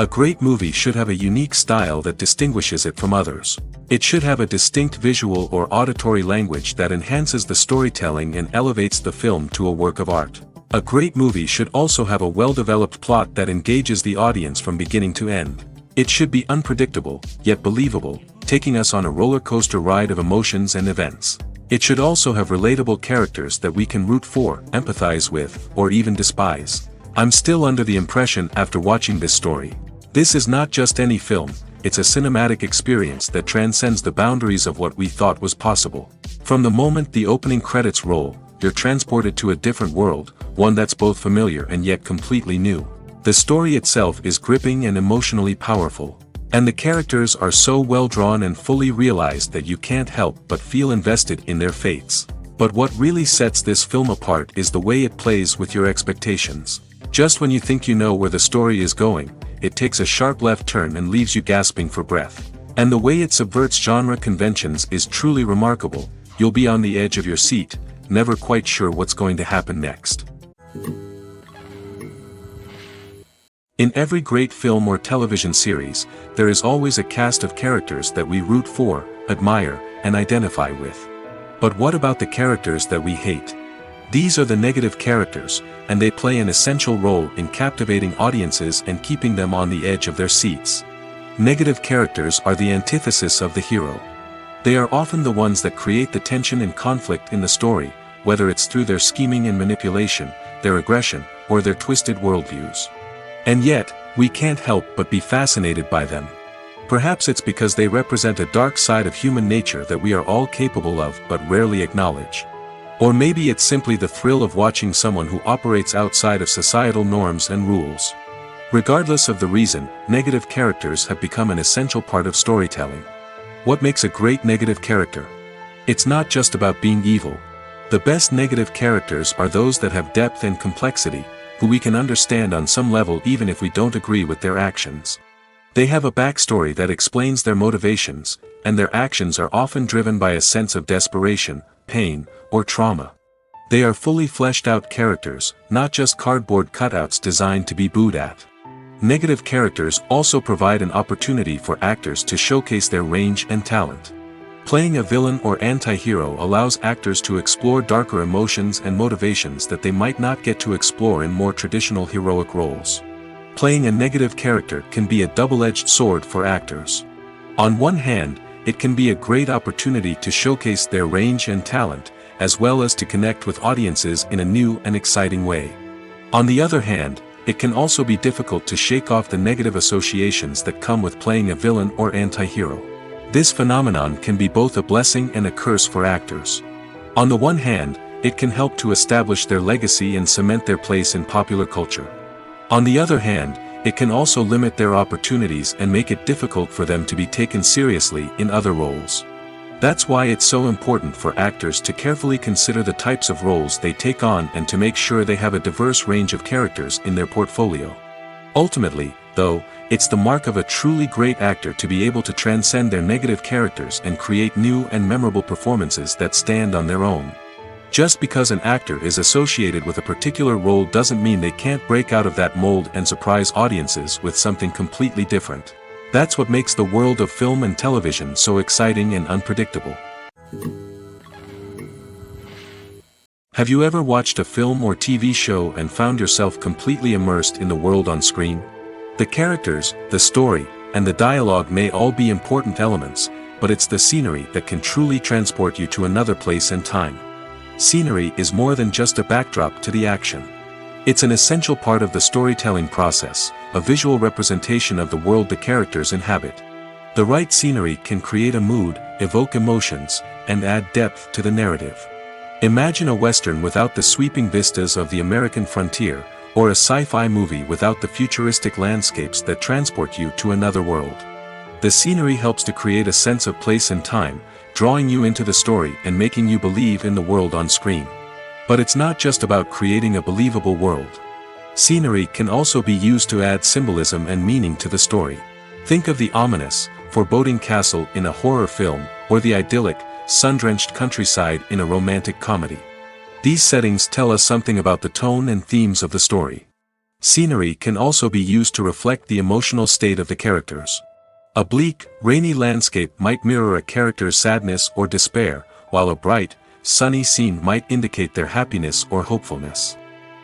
A great movie should have a unique style that distinguishes it from others. It should have a distinct visual or auditory language that enhances the storytelling and elevates the film to a work of art. A great movie should also have a well-developed plot that engages the audience from beginning to end. It should be unpredictable, yet believable, taking us on a roller coaster ride of emotions and events. It should also have relatable characters that we can root for, empathize with, or even despise. I'm still under the impression after watching this story. This is not just any film, it's a cinematic experience that transcends the boundaries of what we thought was possible. From the moment the opening credits roll, you're transported to a different world, one that's both familiar and yet completely new. The story itself is gripping and emotionally powerful. And the characters are so well drawn and fully realized that you can't help but feel invested in their fates. But what really sets this film apart is the way it plays with your expectations. Just when you think you know where the story is going, it takes a sharp left turn and leaves you gasping for breath. And the way it subverts genre conventions is truly remarkable. You'll be on the edge of your seat, never quite sure what's going to happen next. In every great film or television series, there is always a cast of characters that we root for, admire, and identify with. But what about the characters that we hate? These are the negative characters, and they play an essential role in captivating audiences and keeping them on the edge of their seats. Negative characters are the antithesis of the hero. They are often the ones that create the tension and conflict in the story, whether it's through their scheming and manipulation, their aggression, or their twisted worldviews. And yet, we can't help but be fascinated by them. Perhaps it's because they represent a dark side of human nature that we are all capable of but rarely acknowledge. Or maybe it's simply the thrill of watching someone who operates outside of societal norms and rules. Regardless of the reason, negative characters have become an essential part of storytelling. What makes a great negative character? It's not just about being evil. The best negative characters are those that have depth and complexity, who we can understand on some level even if we don't agree with their actions. They have a backstory that explains their motivations, and their actions are often driven by a sense of desperation, pain, or trauma. They are fully fleshed out characters, not just cardboard cutouts designed to be booed at. Negative characters also provide an opportunity for actors to showcase their range and talent. Playing a villain or anti-hero allows actors to explore darker emotions and motivations that they might not get to explore in more traditional heroic roles. Playing a negative character can be a double-edged sword for actors. On one hand, it can be a great opportunity to showcase their range and talent, as well as to connect with audiences in a new and exciting way. On the other hand, it can also be difficult to shake off the negative associations that come with playing a villain or anti-hero. This phenomenon can be both a blessing and a curse for actors. On the one hand, it can help to establish their legacy and cement their place in popular culture. On the other hand, it can also limit their opportunities and make it difficult for them to be taken seriously in other roles. That's why it's so important for actors to carefully consider the types of roles they take on and to make sure they have a diverse range of characters in their portfolio. Ultimately, though, it's the mark of a truly great actor to be able to transcend their negative characters and create new and memorable performances that stand on their own. Just because an actor is associated with a particular role doesn't mean they can't break out of that mold and surprise audiences with something completely different. That's what makes the world of film and television so exciting and unpredictable. Have you ever watched a film or TV show and found yourself completely immersed in the world on screen? The characters, the story, and the dialogue may all be important elements, but it's the scenery that can truly transport you to another place and time. Scenery is more than just a backdrop to the action. It's an essential part of the storytelling process, a visual representation of the world the characters inhabit. The right scenery can create a mood, evoke emotions, and add depth to the narrative. Imagine a Western without the sweeping vistas of the American frontier, or a sci-fi movie without the futuristic landscapes that transport you to another world. The scenery helps to create a sense of place and time, drawing you into the story and making you believe in the world on screen. But it's not just about creating a believable world. Scenery can also be used to add symbolism and meaning to the story. Think of the ominous, foreboding castle in a horror film, or the idyllic, sun-drenched countryside in a romantic comedy. These settings tell us something about the tone and themes of the story. Scenery can also be used to reflect the emotional state of the characters. A bleak, rainy landscape might mirror a character's sadness or despair, while a bright, sunny scene might indicate their happiness or hopefulness.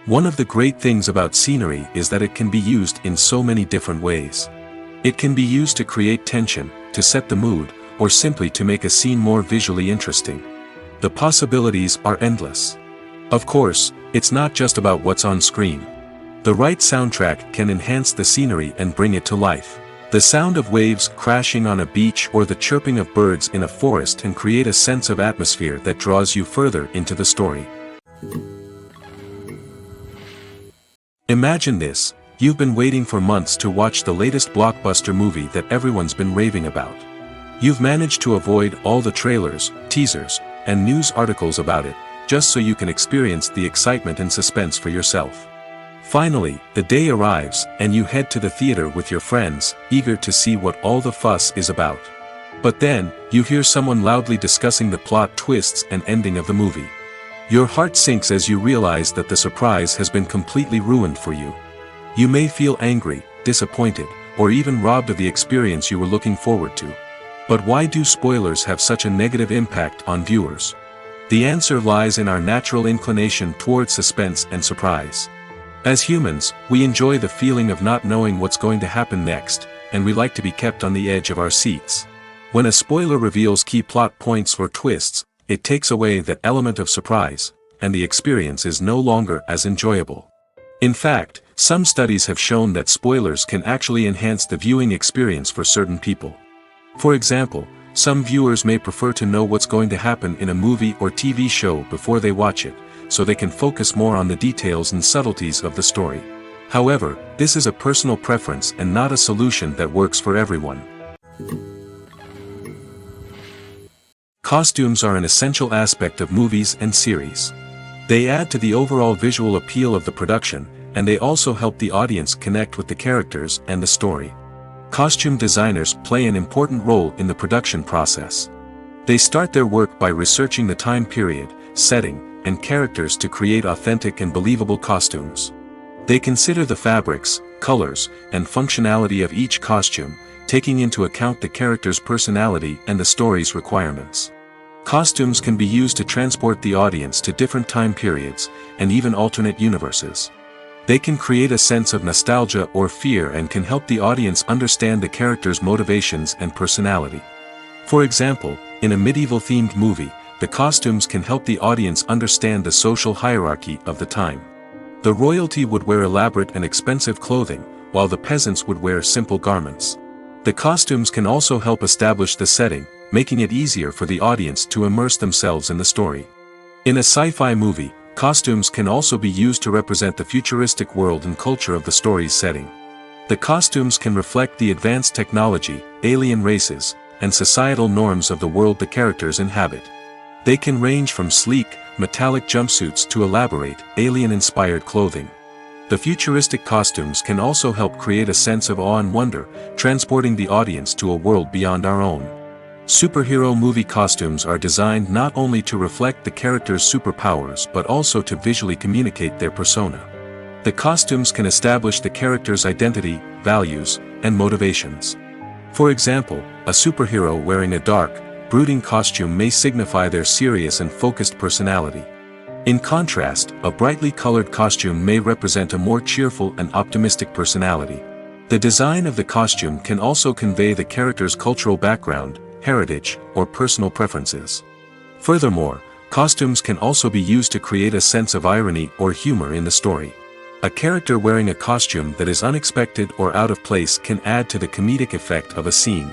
One of the great things about scenery is that it can be used in so many different ways. It can be used to create tension, to set the mood, or simply to make a scene more visually interesting. The possibilities are endless. Of course, it's not just about what's on screen. The right soundtrack can enhance the scenery and bring it to life. The sound of waves crashing on a beach or the chirping of birds in a forest can create a sense of atmosphere that draws you further into the story. Imagine this: you've been waiting for months to watch the latest blockbuster movie that everyone's been raving about. You've managed to avoid all the trailers, teasers, and news articles about it, just so you can experience the excitement and suspense for yourself. Finally, the day arrives, and you head to the theater with your friends, eager to see what all the fuss is about. But then, you hear someone loudly discussing the plot twists and ending of the movie. Your heart sinks as you realize that the surprise has been completely ruined for you. You may feel angry, disappointed, or even robbed of the experience you were looking forward to. But why do spoilers have such a negative impact on viewers? The answer lies in our natural inclination toward suspense and surprise. As humans, we enjoy the feeling of not knowing what's going to happen next, and we like to be kept on the edge of our seats. When a spoiler reveals key plot points or twists, it takes away that element of surprise, and the experience is no longer as enjoyable. In fact, some studies have shown that spoilers can actually enhance the viewing experience for certain people. For example, some viewers may prefer to know what's going to happen in a movie or TV show before they watch it, so they can focus more on the details and subtleties of the story. However, this is a personal preference and not a solution that works for everyone. Costumes are an essential aspect of movies and series. They add to the overall visual appeal of the production, and they also help the audience connect with the characters and the story. Costume designers play an important role in the production process. They start their work by researching the time period, setting, and characters to create authentic and believable costumes. They consider the fabrics, colors, and functionality of each costume, taking into account the character's personality and the story's requirements. Costumes can be used to transport the audience to different time periods, and even alternate universes. They can create a sense of nostalgia or fear and can help the audience understand the character's motivations and personality. For example, in a medieval-themed movie, the costumes can help the audience understand the social hierarchy of the time. The royalty would wear elaborate and expensive clothing, while the peasants would wear simple garments. The costumes can also help establish the setting, making it easier for the audience to immerse themselves in the story. In a sci-fi movie, costumes can also be used to represent the futuristic world and culture of the story's setting. The costumes can reflect the advanced technology, alien races, and societal norms of the world the characters inhabit. They can range from sleek, metallic jumpsuits to elaborate, alien-inspired clothing. The futuristic costumes can also help create a sense of awe and wonder, transporting the audience to a world beyond our own. Superhero movie costumes are designed not only to reflect the character's superpowers but also to visually communicate their persona. The costumes can establish the character's identity, values, and motivations. For example, a superhero wearing a dark, brooding costume may signify their serious and focused personality. In contrast, a brightly colored costume may represent a more cheerful and optimistic personality. The design of the costume can also convey the character's cultural background, heritage, or personal preferences. Furthermore, costumes can also be used to create a sense of irony or humor in the story. A character wearing a costume that is unexpected or out of place can add to the comedic effect of a scene.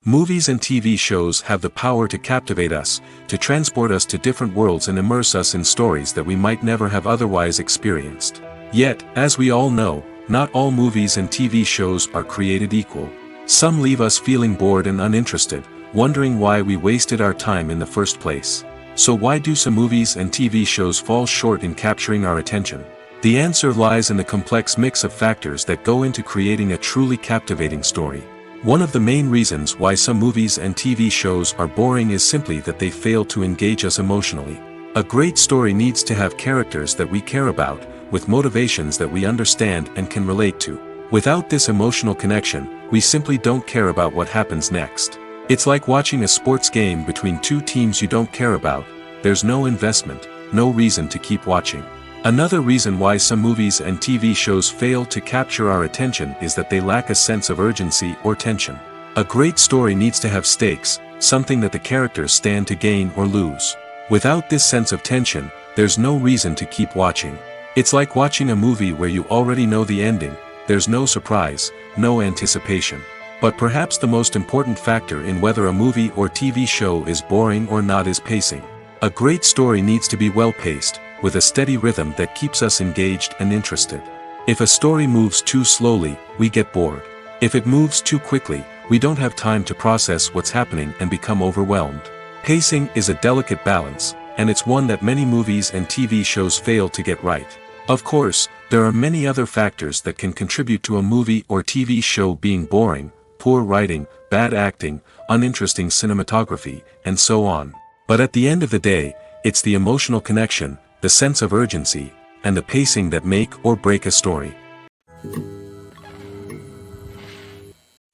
Movies and TV shows have the power to captivate us, to transport us to different worlds and immerse us in stories that we might never have otherwise experienced. Yet, as we all know, not all movies and TV shows are created equal. Some leave us feeling bored and uninterested, wondering why we wasted our time in the first place. So why do some movies and TV shows fall short in capturing our attention? The answer lies in the complex mix of factors that go into creating a truly captivating story. One of the main reasons why some movies and TV shows are boring is simply that they fail to engage us emotionally. A great story needs to have characters that we care about, with motivations that we understand and can relate to. Without this emotional connection, we simply don't care about what happens next. It's like watching a sports game between two teams you don't care about. There's no investment, no reason to keep watching. Another reason why some movies and TV shows fail to capture our attention is that they lack a sense of urgency or tension. A great story needs to have stakes, something that the characters stand to gain or lose. Without this sense of tension, there's no reason to keep watching. It's like watching a movie where you already know the ending. There's no surprise, no anticipation. But perhaps the most important factor in whether a movie or TV show is boring or not is pacing. A great story needs to be well-paced, with a steady rhythm that keeps us engaged and interested. If a story moves too slowly, we get bored. If it moves too quickly, we don't have time to process what's happening and become overwhelmed. Pacing is a delicate balance, and it's one that many movies and TV shows fail to get right. Of course, there are many other factors that can contribute to a movie or TV show being boring: poor writing, bad acting, uninteresting cinematography, and so on. But at the end of the day, it's the emotional connection, the sense of urgency, and the pacing that make or break a story.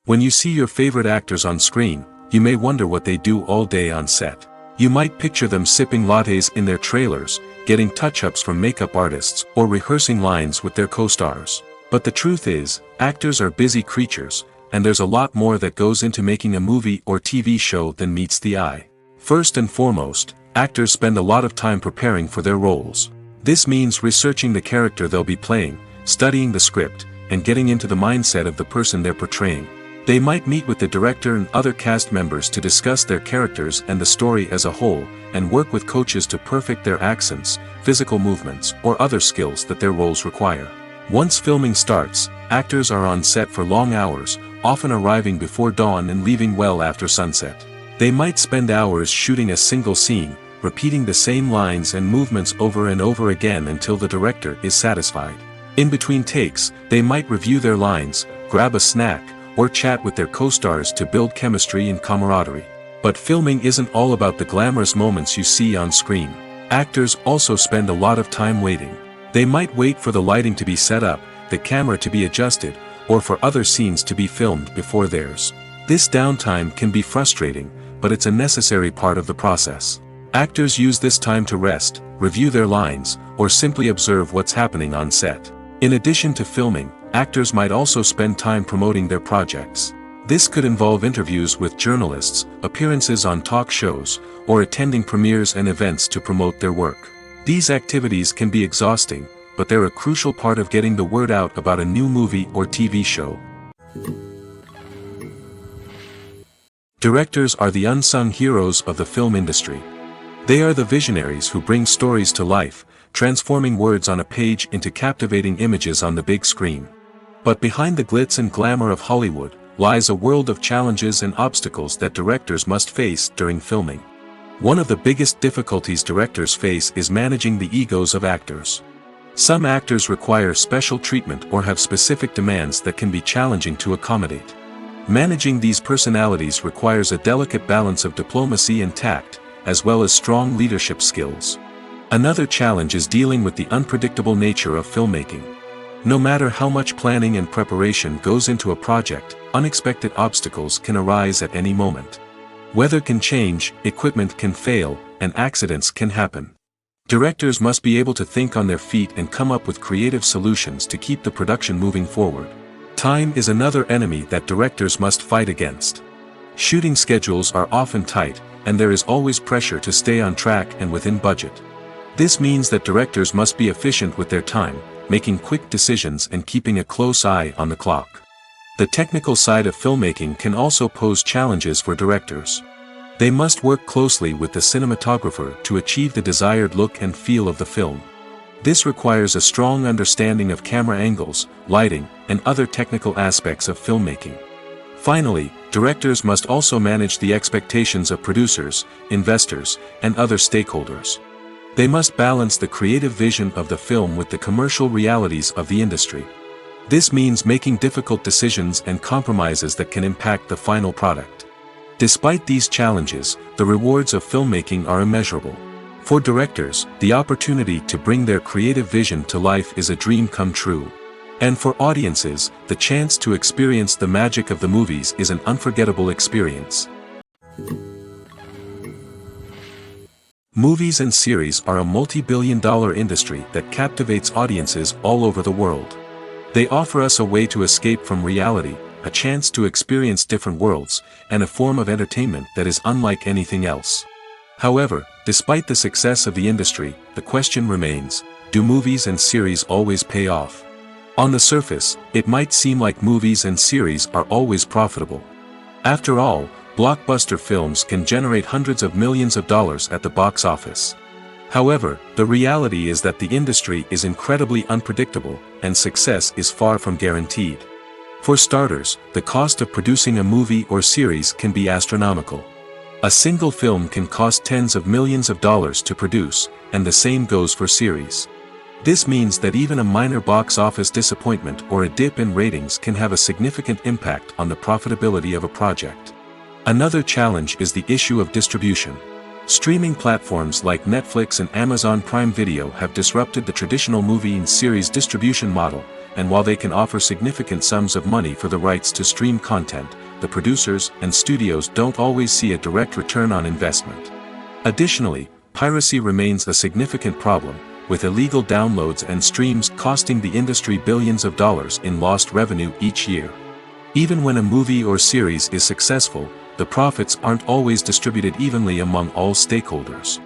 When you see your favorite actors on screen, you may wonder what they do all day on set. You might picture them sipping lattes in their trailers, getting touch-ups from makeup artists, or rehearsing lines with their co-stars. But the truth is, actors are busy creatures, and there's a lot more that goes into making a movie or TV show than meets the eye. First and foremost, actors spend a lot of time preparing for their roles. This means researching the character they'll be playing, studying the script, and getting into the mindset of the person they're portraying. They might meet with the director and other cast members to discuss their characters and the story as a whole, and work with coaches to perfect their accents, physical movements, or other skills that their roles require. Once filming starts, actors are on set for long hours, often arriving before dawn and leaving well after sunset. They might spend hours shooting a single scene, repeating the same lines and movements over and over again until the director is satisfied. In between takes, they might review their lines, grab a snack, or chat with their co-stars to build chemistry and camaraderie. But filming isn't all about the glamorous moments you see on screen. Actors also spend a lot of time waiting. They might wait for the lighting to be set up, the camera to be adjusted, or for other scenes to be filmed before theirs. This downtime can be frustrating, but it's a necessary part of the process. Actors use this time to rest, review their lines, or simply observe what's happening on set. In addition to filming, actors might also spend time promoting their projects. This could involve interviews with journalists, appearances on talk shows, or attending premieres and events to promote their work. These activities can be exhausting, but they're a crucial part of getting the word out about a new movie or TV show. Directors are the unsung heroes of the film industry. They are the visionaries who bring stories to life, transforming words on a page into captivating images on the big screen. But behind the glitz and glamour of Hollywood lies a world of challenges and obstacles that directors must face during filming. One of the biggest difficulties directors face is managing the egos of actors. Some actors require special treatment or have specific demands that can be challenging to accommodate. Managing these personalities requires a delicate balance of diplomacy and tact, as well as strong leadership skills. Another challenge is dealing with the unpredictable nature of filmmaking. No matter how much planning and preparation goes into a project, unexpected obstacles can arise at any moment. Weather can change, equipment can fail, and accidents can happen. Directors must be able to think on their feet and come up with creative solutions to keep the production moving forward. Time is another enemy that directors must fight against. Shooting schedules are often tight, and there is always pressure to stay on track and within budget. This means that directors must be efficient with their time, making quick decisions and keeping a close eye on the clock. The technical side of filmmaking can also pose challenges for directors. They must work closely with the cinematographer to achieve the desired look and feel of the film. This requires a strong understanding of camera angles, lighting, and other technical aspects of filmmaking. Finally, directors must also manage the expectations of producers, investors, and other stakeholders. They must balance the creative vision of the film with the commercial realities of the industry. This means making difficult decisions and compromises that can impact the final product. Despite these challenges, the rewards of filmmaking are immeasurable. For directors, the opportunity to bring their creative vision to life is a dream come true. And for audiences, the chance to experience the magic of the movies is an unforgettable experience. Movies and series are a multi-billion-dollar industry that captivates audiences all over the world. They offer us a way to escape from reality, a chance to experience different worlds, and a form of entertainment that is unlike anything else. However, despite the success of the industry, the question remains, do movies and series always pay off? On the surface, it might seem like movies and series are always profitable. After all, blockbuster films can generate hundreds of millions of dollars at the box office. However, the reality is that the industry is incredibly unpredictable, and success is far from guaranteed. For starters, the cost of producing a movie or series can be astronomical. A single film can cost tens of millions of dollars to produce, and the same goes for series. This means that even a minor box office disappointment or a dip in ratings can have a significant impact on the profitability of a project. Another challenge is the issue of distribution. Streaming platforms like Netflix and Amazon Prime Video have disrupted the traditional movie and series distribution model, and while they can offer significant sums of money for the rights to stream content, the producers and studios don't always see a direct return on investment. Additionally, piracy remains a significant problem, with illegal downloads and streams costing the industry billions of dollars in lost revenue each year. Even when a movie or series is successful, the profits aren't always distributed evenly among all stakeholders.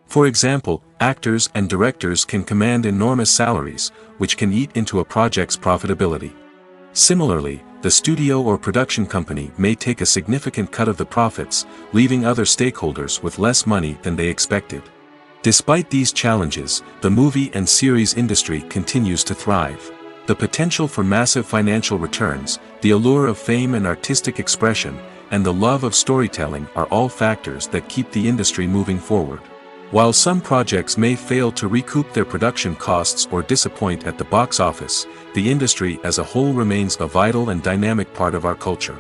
For example, actors and directors can command enormous salaries, which can eat into a project's profitability. Similarly, the studio or production company may take a significant cut of the profits, leaving other stakeholders with less money than they expected. Despite these challenges, the movie and series industry continues to thrive. The potential for massive financial returns, the allure of fame and artistic expression, and the love of storytelling are all factors that keep the industry moving forward. While some projects may fail to recoup their production costs or disappoint at the box office, the industry as a whole remains a vital and dynamic part of our culture.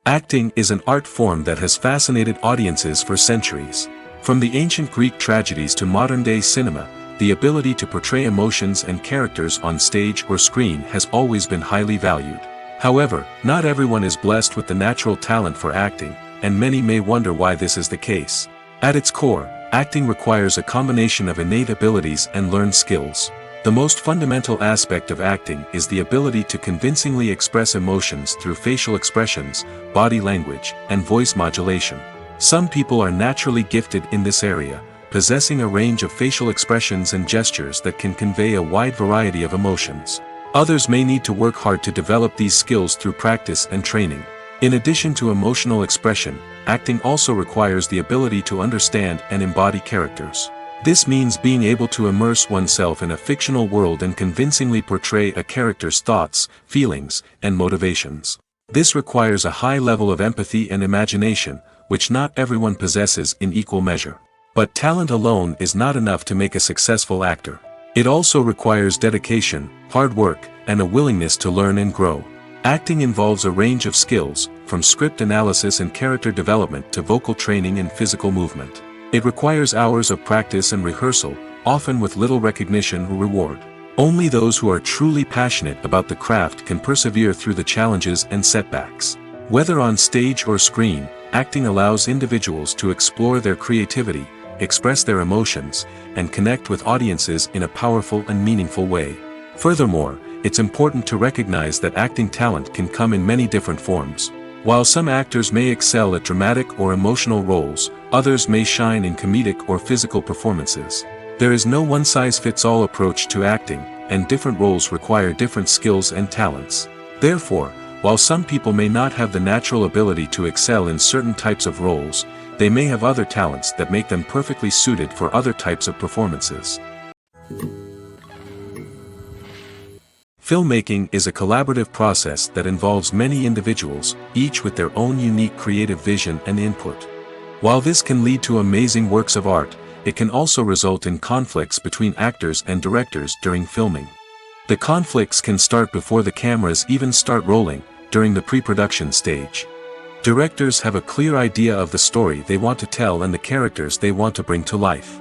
Acting is an art form that has fascinated audiences for centuries. From the ancient Greek tragedies to modern-day cinema, the ability to portray emotions and characters on stage or screen has always been highly valued. However, not everyone is blessed with the natural talent for acting, and many may wonder why this is the case. At its core, acting requires a combination of innate abilities and learned skills. The most fundamental aspect of acting is the ability to convincingly express emotions through facial expressions, body language, and voice modulation. Some people are naturally gifted in this area, possessing a range of facial expressions and gestures that can convey a wide variety of emotions. Others may need to work hard to develop these skills through practice and training. In addition to emotional expression, acting also requires the ability to understand and embody characters. This means being able to immerse oneself in a fictional world and convincingly portray a character's thoughts, feelings, and motivations. This requires a high level of empathy and imagination, which not everyone possesses in equal measure. But talent alone is not enough to make a successful actor. It also requires dedication, hard work, and a willingness to learn and grow. Acting involves a range of skills, from script analysis and character development to vocal training and physical movement. It requires hours of practice and rehearsal, often with little recognition or reward. Only those who are truly passionate about the craft can persevere through the challenges and setbacks. Whether on stage or screen, acting allows individuals to explore their creativity, express their emotions, and connect with audiences in a powerful and meaningful way. Furthermore, it's important to recognize that acting talent can come in many different forms. While some actors may excel at dramatic or emotional roles, others may shine in comedic or physical performances. There is no one-size-fits-all approach to acting, and different roles require different skills and talents. Therefore, while some people may not have the natural ability to excel in certain types of roles, they may have other talents that make them perfectly suited for other types of performances. Filmmaking is a collaborative process that involves many individuals, each with their own unique creative vision and input. While this can lead to amazing works of art, it can also result in conflicts between actors and directors during filming. The conflicts can start before the cameras even start rolling, during the pre-production stage. Directors have a clear idea of the story they want to tell and the characters they want to bring to life.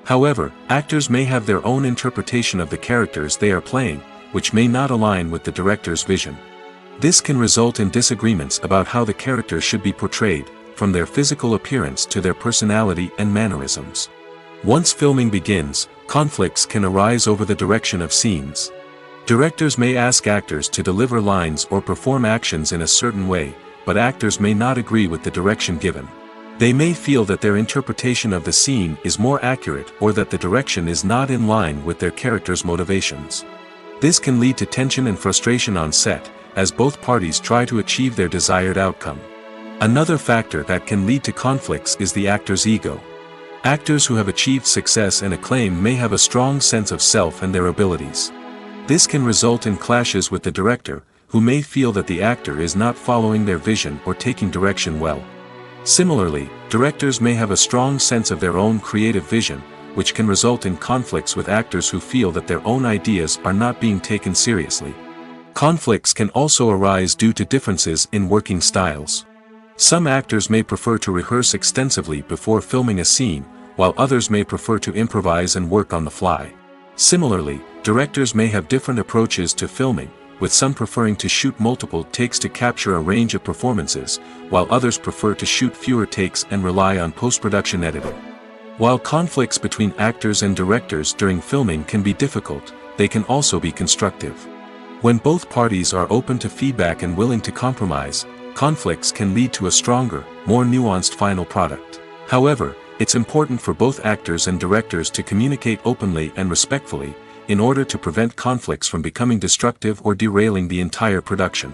However, actors may have their own interpretation of the characters they are playing, which may not align with the director's vision. This can result in disagreements about how the characters should be portrayed, from their physical appearance to their personality and mannerisms. Once filming begins, conflicts can arise over the direction of scenes. Directors may ask actors to deliver lines or perform actions in a certain way, but actors may not agree with the direction given. They may feel that their interpretation of the scene is more accurate or that the direction is not in line with their character's motivations. This can lead to tension and frustration on set, as both parties try to achieve their desired outcome. Another factor that can lead to conflicts is the actor's ego. Actors who have achieved success and acclaim may have a strong sense of self and their abilities. This can result in clashes with the director, who may feel that the actor is not following their vision or taking direction well. Similarly, directors may have a strong sense of their own creative vision, which can result in conflicts with actors who feel that their own ideas are not being taken seriously. Conflicts can also arise due to differences in working styles. Some actors may prefer to rehearse extensively before filming a scene, while others may prefer to improvise and work on the fly. Similarly, directors may have different approaches to filming, with some preferring to shoot multiple takes to capture a range of performances, while others prefer to shoot fewer takes and rely on post-production editing. While conflicts between actors and directors during filming can be difficult, they can also be constructive. When both parties are open to feedback and willing to compromise, conflicts can lead to a stronger, more nuanced final product. However, it's important for both actors and directors to communicate openly and respectfully, in order to prevent conflicts from becoming destructive or derailing the entire production.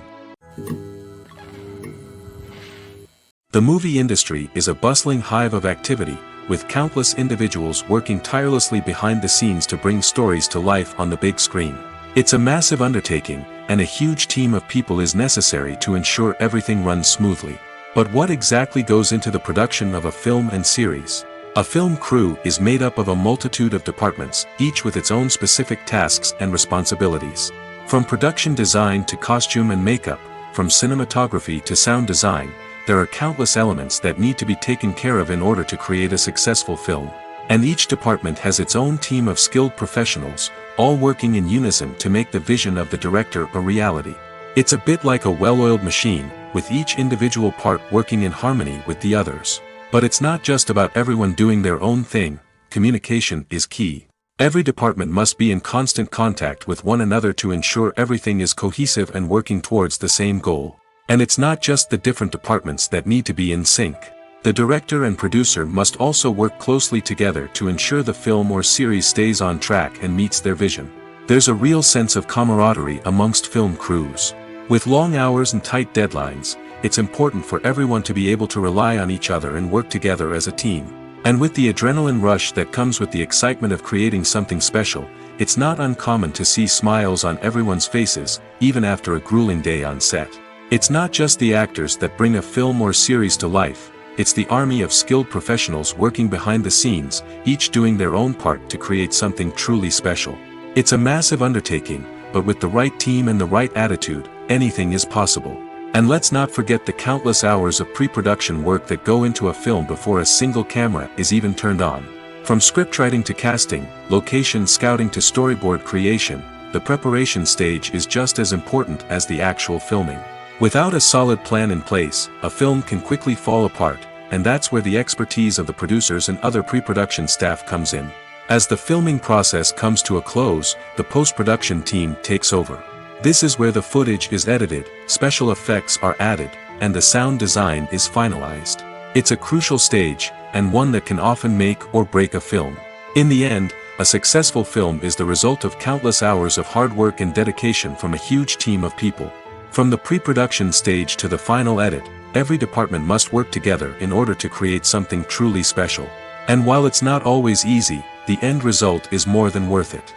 The movie industry is a bustling hive of activity, with countless individuals working tirelessly behind the scenes to bring stories to life on the big screen. It's a massive undertaking, and a huge team of people is necessary to ensure everything runs smoothly. But what exactly goes into the production of a film and series? A film crew is made up of a multitude of departments, each with its own specific tasks and responsibilities. From production design to costume and makeup, from cinematography to sound design, there are countless elements that need to be taken care of in order to create a successful film. And each department has its own team of skilled professionals, all working in unison to make the vision of the director a reality. It's a bit like a well-oiled machine, with each individual part working in harmony with the others. But it's not just about everyone doing their own thing. Communication is key. Every department must be in constant contact with one another to ensure everything is cohesive and working towards the same goal. And it's not just the different departments that need to be in sync. The director and producer must also work closely together to ensure the film or series stays on track and meets their vision. There's a real sense of camaraderie amongst film crews. With long hours and tight deadlines, it's important for everyone to be able to rely on each other and work together as a team. And with the adrenaline rush that comes with the excitement of creating something special, it's not uncommon to see smiles on everyone's faces, even after a grueling day on set. It's not just the actors that bring a film or series to life, it's the army of skilled professionals working behind the scenes, each doing their own part to create something truly special. It's a massive undertaking, but with the right team and the right attitude, anything is possible. And let's not forget the countless hours of pre-production work that go into a film before a single camera is even turned on. From scriptwriting to casting, location scouting to storyboard creation, the preparation stage is just as important as the actual filming. Without a solid plan in place, a film can quickly fall apart, and that's where the expertise of the producers and other pre-production staff comes in. As the filming process comes to a close, the post-production team takes over. This is where the footage is edited, special effects are added, and the sound design is finalized. It's a crucial stage, and one that can often make or break a film. In the end, a successful film is the result of countless hours of hard work and dedication from a huge team of people. From the pre-production stage to the final edit, every department must work together in order to create something truly special. And while it's not always easy, the end result is more than worth it.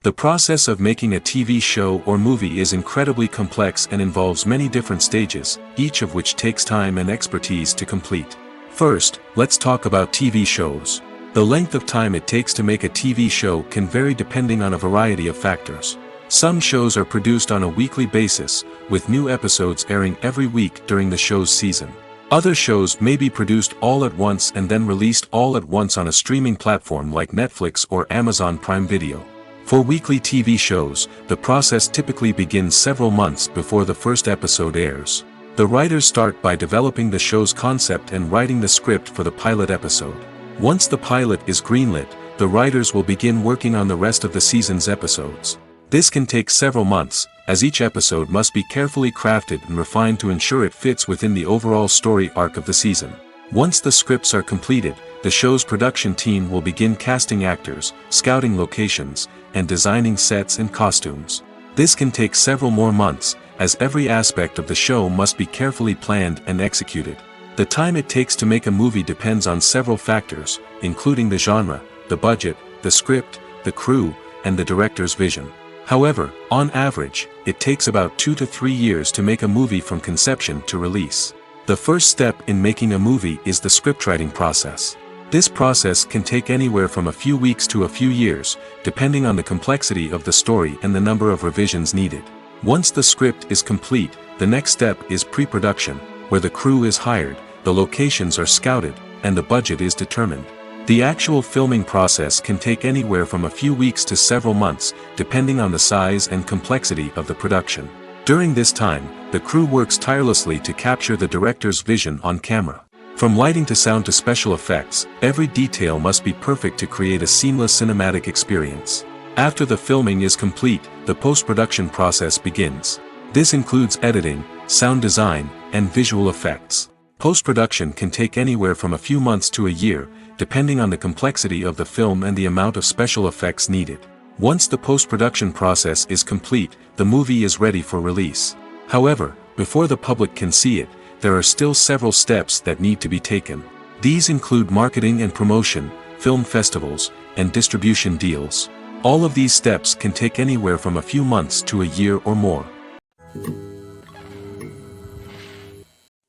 The process of making a TV show or movie is incredibly complex and involves many different stages, each of which takes time and expertise to complete. First, let's talk about TV shows. The length of time it takes to make a TV show can vary depending on a variety of factors. Some shows are produced on a weekly basis, with new episodes airing every week during the show's season. Other shows may be produced all at once and then released all at once on a streaming platform like Netflix or Amazon Prime Video. For weekly TV shows, the process typically begins several months before the first episode airs. The writers start by developing the show's concept and writing the script for the pilot episode. Once the pilot is greenlit, the writers will begin working on the rest of the season's episodes. This can take several months, as each episode must be carefully crafted and refined to ensure it fits within the overall story arc of the season. Once the scripts are completed, the show's production team will begin casting actors, scouting locations, and designing sets and costumes. This can take several more months, as every aspect of the show must be carefully planned and executed. The time it takes to make a movie depends on several factors, including the genre, the budget, the script, the crew, and the director's vision. However, on average, it takes about 2 to 3 years to make a movie from conception to release. The first step in making a movie is the scriptwriting process. This process can take anywhere from a few weeks to a few years, depending on the complexity of the story and the number of revisions needed. Once the script is complete, the next step is pre-production, where the crew is hired, the locations are scouted, and the budget is determined. The actual filming process can take anywhere from a few weeks to several months, depending on the size and complexity of the production. During this time, the crew works tirelessly to capture the director's vision on camera. From lighting to sound to special effects, every detail must be perfect to create a seamless cinematic experience. After the filming is complete, the post-production process begins. This includes editing, sound design, and visual effects. Post-production can take anywhere from a few months to a year, depending on the complexity of the film and the amount of special effects needed. Once the post-production process is complete, the movie is ready for release. However, before the public can see it, there are still several steps that need to be taken. These include marketing and promotion, film festivals, and distribution deals. All of these steps can take anywhere from a few months to a year or more.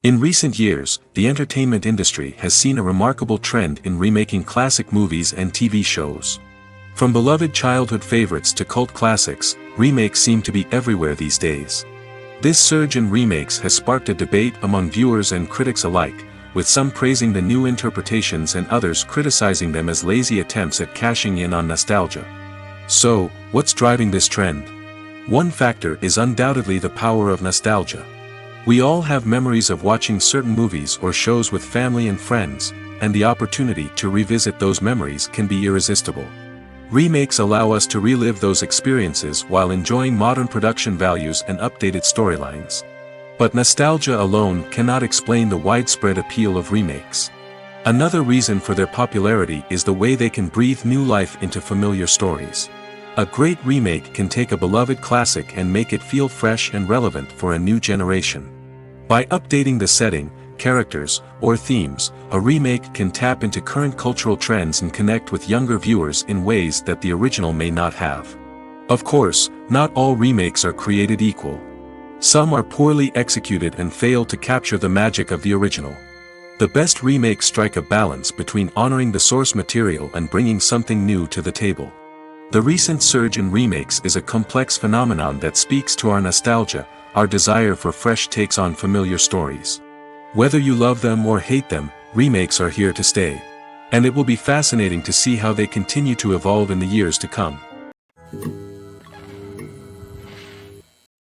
In recent years, the entertainment industry has seen a remarkable trend in remaking classic movies and TV shows. From beloved childhood favorites to cult classics, remakes seem to be everywhere these days. This surge in remakes has sparked a debate among viewers and critics alike, with some praising the new interpretations and others criticizing them as lazy attempts at cashing in on nostalgia. So, what's driving this trend? One factor is undoubtedly the power of nostalgia. We all have memories of watching certain movies or shows with family and friends, and the opportunity to revisit those memories can be irresistible. Remakes allow us to relive those experiences while enjoying modern production values and updated storylines. But nostalgia alone cannot explain the widespread appeal of remakes. Another reason for their popularity is the way they can breathe new life into familiar stories. A great remake can take a beloved classic and make it feel fresh and relevant for a new generation. By updating the setting, characters, or themes, a remake can tap into current cultural trends and connect with younger viewers in ways that the original may not have. Of course, not all remakes are created equal. Some are poorly executed and fail to capture the magic of the original. The best remakes strike a balance between honoring the source material and bringing something new to the table. The recent surge in remakes is a complex phenomenon that speaks to our nostalgia, our desire for fresh takes on familiar stories. Whether you love them or hate them, remakes are here to stay. And it will be fascinating to see how they continue to evolve in the years to come.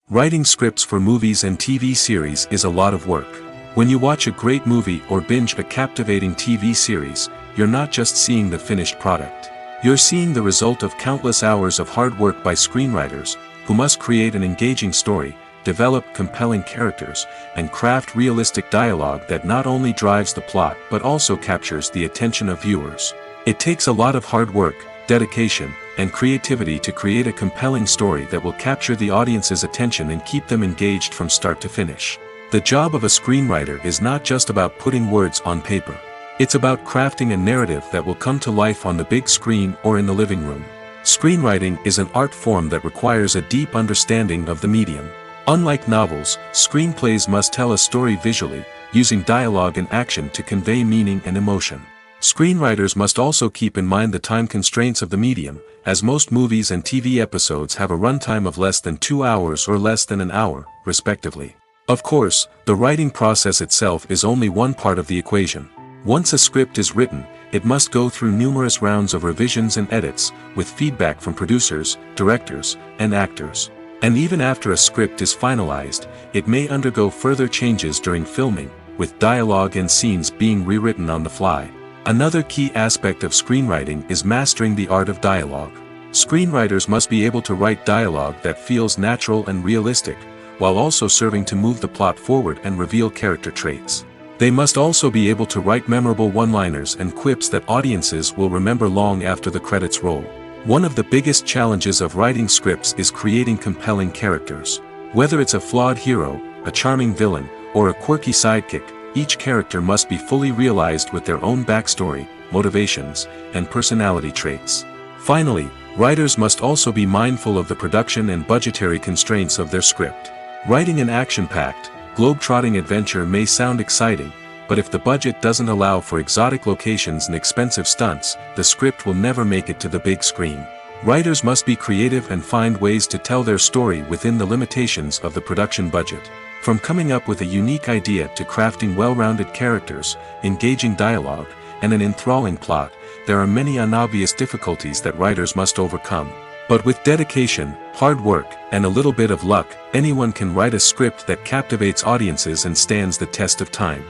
Writing scripts for movies and TV series is a lot of work. When you watch a great movie or binge a captivating TV series, you're not just seeing the finished product. You're seeing the result of countless hours of hard work by screenwriters, who must create an engaging story, develop compelling characters, and craft realistic dialogue that not only drives the plot but also captures the attention of viewers. It takes a lot of hard work, dedication, and creativity to create a compelling story that will capture the audience's attention and keep them engaged from start to finish. The job of a screenwriter is not just about putting words on paper. It's about crafting a narrative that will come to life on the big screen or in the living room. Screenwriting is an art form that requires a deep understanding of the medium. Unlike novels, screenplays must tell a story visually, using dialogue and action to convey meaning and emotion. Screenwriters must also keep in mind the time constraints of the medium, as most movies and TV episodes have a runtime of less than 2 hours or less than an hour, respectively. Of course, the writing process itself is only one part of the equation. Once a script is written, it must go through numerous rounds of revisions and edits, with feedback from producers, directors, and actors. And even after a script is finalized, it may undergo further changes during filming, with dialogue and scenes being rewritten on the fly. Another key aspect of screenwriting is mastering the art of dialogue. Screenwriters must be able to write dialogue that feels natural and realistic, while also serving to move the plot forward and reveal character traits. They must also be able to write memorable one-liners and quips that audiences will remember long after the credits roll. One of the biggest challenges of writing scripts is creating compelling characters. Whether it's a flawed hero, a charming villain, or a quirky sidekick, each character must be fully realized with their own backstory, motivations, and personality traits. Finally, writers must also be mindful of the production and budgetary constraints of their script. Writing an action-packed, globe-trotting adventure may sound exciting, but if the budget doesn't allow for exotic locations and expensive stunts, the script will never make it to the big screen. Writers must be creative and find ways to tell their story within the limitations of the production budget. From coming up with a unique idea to crafting well-rounded characters, engaging dialogue, and an enthralling plot, there are many unobvious difficulties that writers must overcome. But with dedication, hard work, and a little bit of luck, anyone can write a script that captivates audiences and stands the test of time.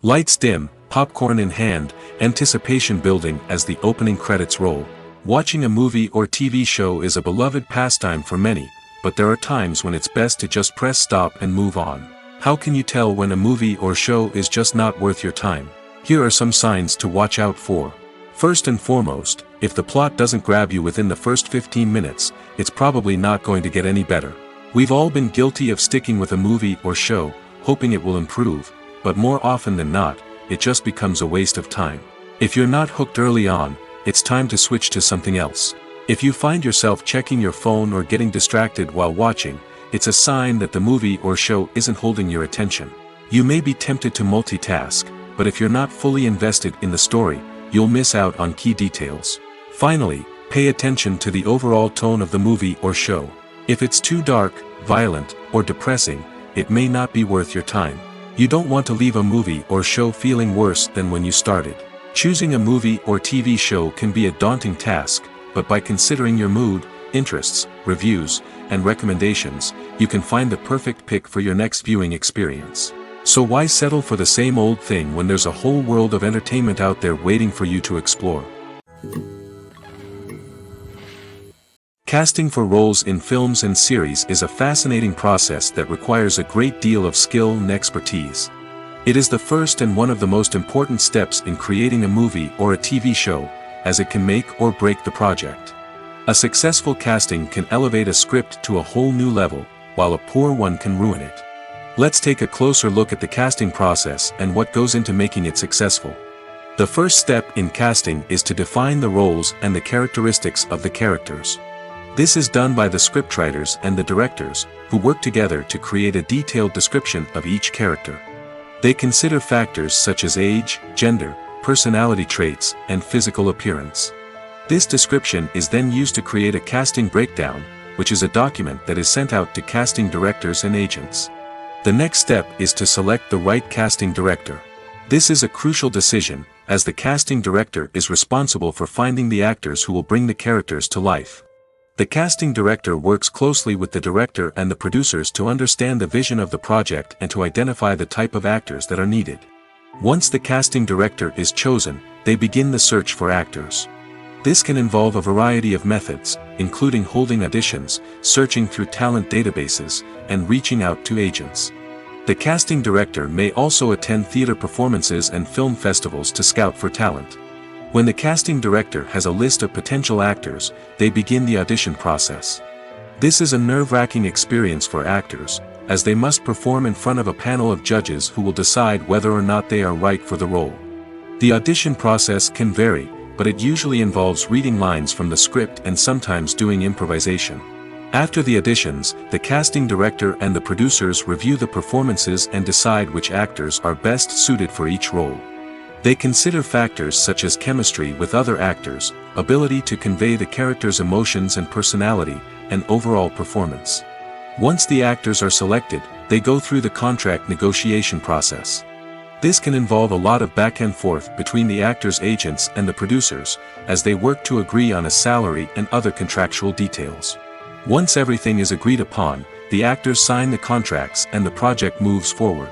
Lights dim, popcorn in hand, anticipation building as the opening credits roll. Watching a movie or TV show is a beloved pastime for many, but there are times when it's best to just press stop and move on. How can you tell when a movie or show is just not worth your time? Here are some signs to watch out for. First and foremost, if the plot doesn't grab you within the first 15 minutes, it's probably not going to get any better. We've all been guilty of sticking with a movie or show, hoping it will improve, but more often than not, it just becomes a waste of time. If you're not hooked early on, it's time to switch to something else. If you find yourself checking your phone or getting distracted while watching, it's a sign that the movie or show isn't holding your attention. You may be tempted to multitask, but if you're not fully invested in the story, you'll miss out on key details. Finally, pay attention to the overall tone of the movie or show. If it's too dark, violent, or depressing, it may not be worth your time. You don't want to leave a movie or show feeling worse than when you started. Choosing a movie or TV show can be a daunting task, but by considering your mood, interests, reviews, and recommendations, you can find the perfect pick for your next viewing experience. So why settle for the same old thing when there's a whole world of entertainment out there waiting for you to explore? Casting for roles in films and series is a fascinating process that requires a great deal of skill and expertise. It is the first and one of the most important steps in creating a movie or a TV show, as it can make or break the project. A successful casting can elevate a script to a whole new level, while a poor one can ruin it. Let's take a closer look at the casting process and what goes into making it successful. The first step in casting is to define the roles and the characteristics of the characters. This is done by the scriptwriters and the directors, who work together to create a detailed description of each character. They consider factors such as age, gender, personality traits, and physical appearance. This description is then used to create a casting breakdown, which is a document that is sent out to casting directors and agents. The next step is to select the right casting director. This is a crucial decision, as the casting director is responsible for finding the actors who will bring the characters to life. The casting director works closely with the director and the producers to understand the vision of the project and to identify the type of actors that are needed. Once the casting director is chosen, they begin the search for actors. This can involve a variety of methods, including holding auditions, searching through talent databases, and reaching out to agents. The casting director may also attend theater performances and film festivals to scout for talent. When the casting director has a list of potential actors, they begin the audition process. This is a nerve-wracking experience for actors, as they must perform in front of a panel of judges who will decide whether or not they are right for the role. The audition process can vary, but it usually involves reading lines from the script and sometimes doing improvisation. After the auditions, the casting director and the producers review the performances and decide which actors are best suited for each role. They consider factors such as chemistry with other actors, ability to convey the character's emotions and personality, and overall performance. Once the actors are selected, they go through the contract negotiation process. This can involve a lot of back and forth between the actors' agents and the producers, as they work to agree on a salary and other contractual details. Once everything is agreed upon, the actors sign the contracts and the project moves forward.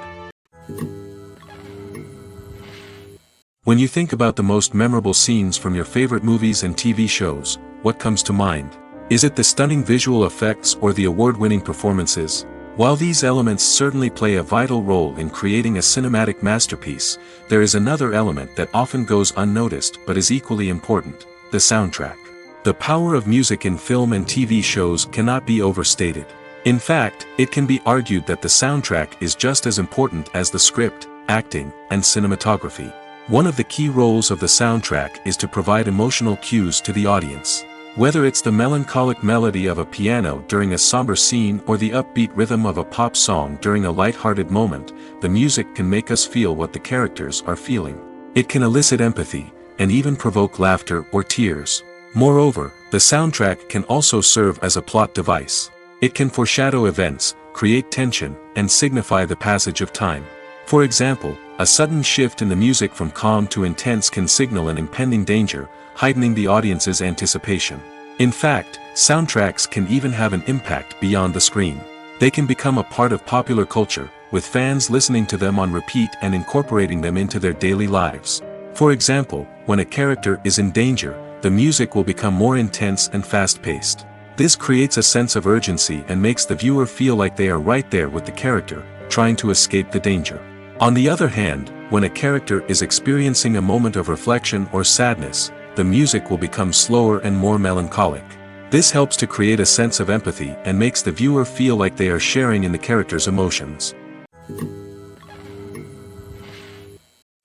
When you think about the most memorable scenes from your favorite movies and TV shows, what comes to mind? Is it the stunning visual effects or the award-winning performances? While these elements certainly play a vital role in creating a cinematic masterpiece, there is another element that often goes unnoticed but is equally important: the soundtrack. The power of music in film and TV shows cannot be overstated. In fact, it can be argued that the soundtrack is just as important as the script, acting, and cinematography. One of the key roles of the soundtrack is to provide emotional cues to the audience. Whether it's the melancholic melody of a piano during a somber scene or the upbeat rhythm of a pop song during a light-hearted moment, the music can make us feel what the characters are feeling. It can elicit empathy, and even provoke laughter or tears. Moreover, the soundtrack can also serve as a plot device. It can foreshadow events, create tension, and signify the passage of time. For example, a sudden shift in the music from calm to intense can signal an impending danger, heightening the audience's anticipation. In fact, soundtracks can even have an impact beyond the screen. They can become a part of popular culture, with fans listening to them on repeat and incorporating them into their daily lives. For example, when a character is in danger, the music will become more intense and fast-paced. This creates a sense of urgency and makes the viewer feel like they are right there with the character, trying to escape the danger. On the other hand, when a character is experiencing a moment of reflection or sadness, the music will become slower and more melancholic. This helps to create a sense of empathy and makes the viewer feel like they are sharing in the character's emotions.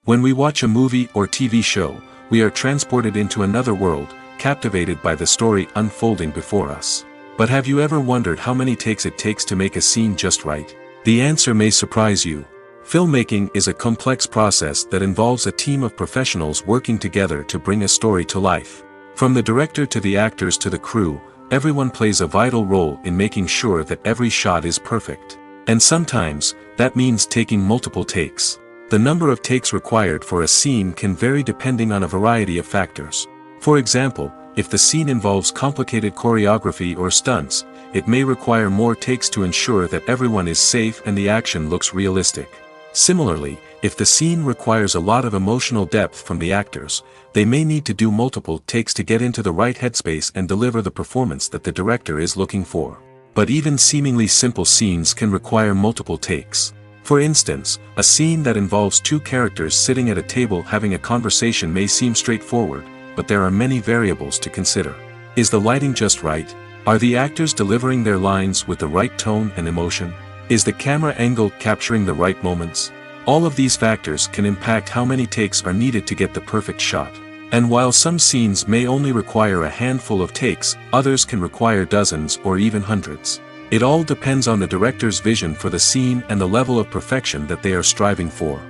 When we watch a movie or TV show, we are transported into another world, captivated by the story unfolding before us. But have you ever wondered how many takes it takes to make a scene just right? The answer may surprise you. Filmmaking is a complex process that involves a team of professionals working together to bring a story to life. From the director to the actors to the crew, everyone plays a vital role in making sure that every shot is perfect. And sometimes, that means taking multiple takes. The number of takes required for a scene can vary depending on a variety of factors. For example, if the scene involves complicated choreography or stunts, it may require more takes to ensure that everyone is safe and the action looks realistic. Similarly, if the scene requires a lot of emotional depth from the actors, they may need to do multiple takes to get into the right headspace and deliver the performance that the director is looking for. But even seemingly simple scenes can require multiple takes. For instance, a scene that involves two characters sitting at a table having a conversation may seem straightforward, but there are many variables to consider. Is the lighting just right? Are the actors delivering their lines with the right tone and emotion? Is the camera angle capturing the right moments? All of these factors can impact how many takes are needed to get the perfect shot. And while some scenes may only require a handful of takes, others can require dozens or even hundreds. It all depends on the director's vision for the scene and the level of perfection that they are striving for.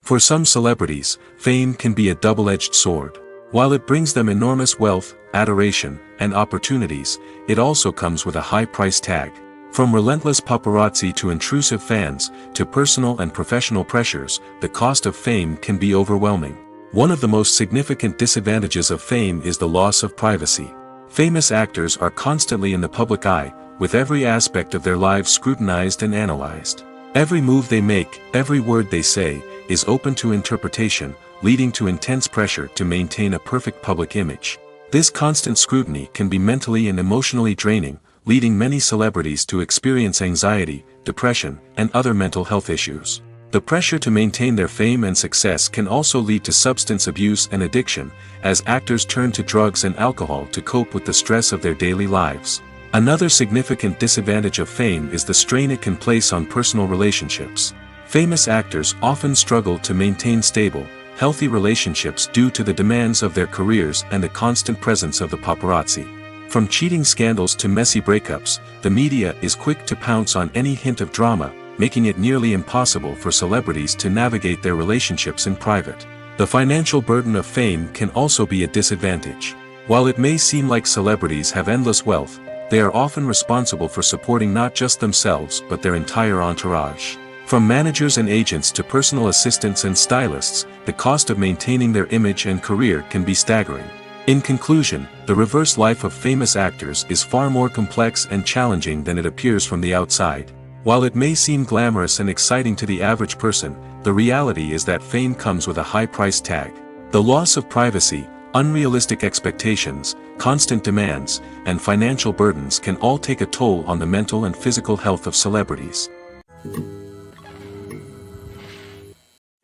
For some celebrities, fame can be a double-edged sword. While it brings them enormous wealth, adoration, and opportunities, it also comes with a high price tag. From relentless paparazzi to intrusive fans, to personal and professional pressures, the cost of fame can be overwhelming. One of the most significant disadvantages of fame is the loss of privacy. Famous actors are constantly in the public eye, with every aspect of their lives scrutinized and analyzed. Every move they make, every word they say, is open to interpretation, leading to intense pressure to maintain a perfect public image. This constant scrutiny can be mentally and emotionally draining, leading many celebrities to experience anxiety, depression, and other mental health issues. The pressure to maintain their fame and success can also lead to substance abuse and addiction, as actors turn to drugs and alcohol to cope with the stress of their daily lives. Another significant disadvantage of fame is the strain it can place on personal relationships. Famous actors often struggle to maintain stable, healthy relationships due to the demands of their careers and the constant presence of the paparazzi. From cheating scandals to messy breakups, the media is quick to pounce on any hint of drama, making it nearly impossible for celebrities to navigate their relationships in private. The financial burden of fame can also be a disadvantage. While it may seem like celebrities have endless wealth, they are often responsible for supporting not just themselves but their entire entourage. From managers and agents to personal assistants and stylists, the cost of maintaining their image and career can be staggering. In conclusion, the reverse life of famous actors is far more complex and challenging than it appears from the outside. While it may seem glamorous and exciting to the average person, the reality is that fame comes with a high price tag. The loss of privacy, unrealistic expectations, constant demands, and financial burdens can all take a toll on the mental and physical health of celebrities.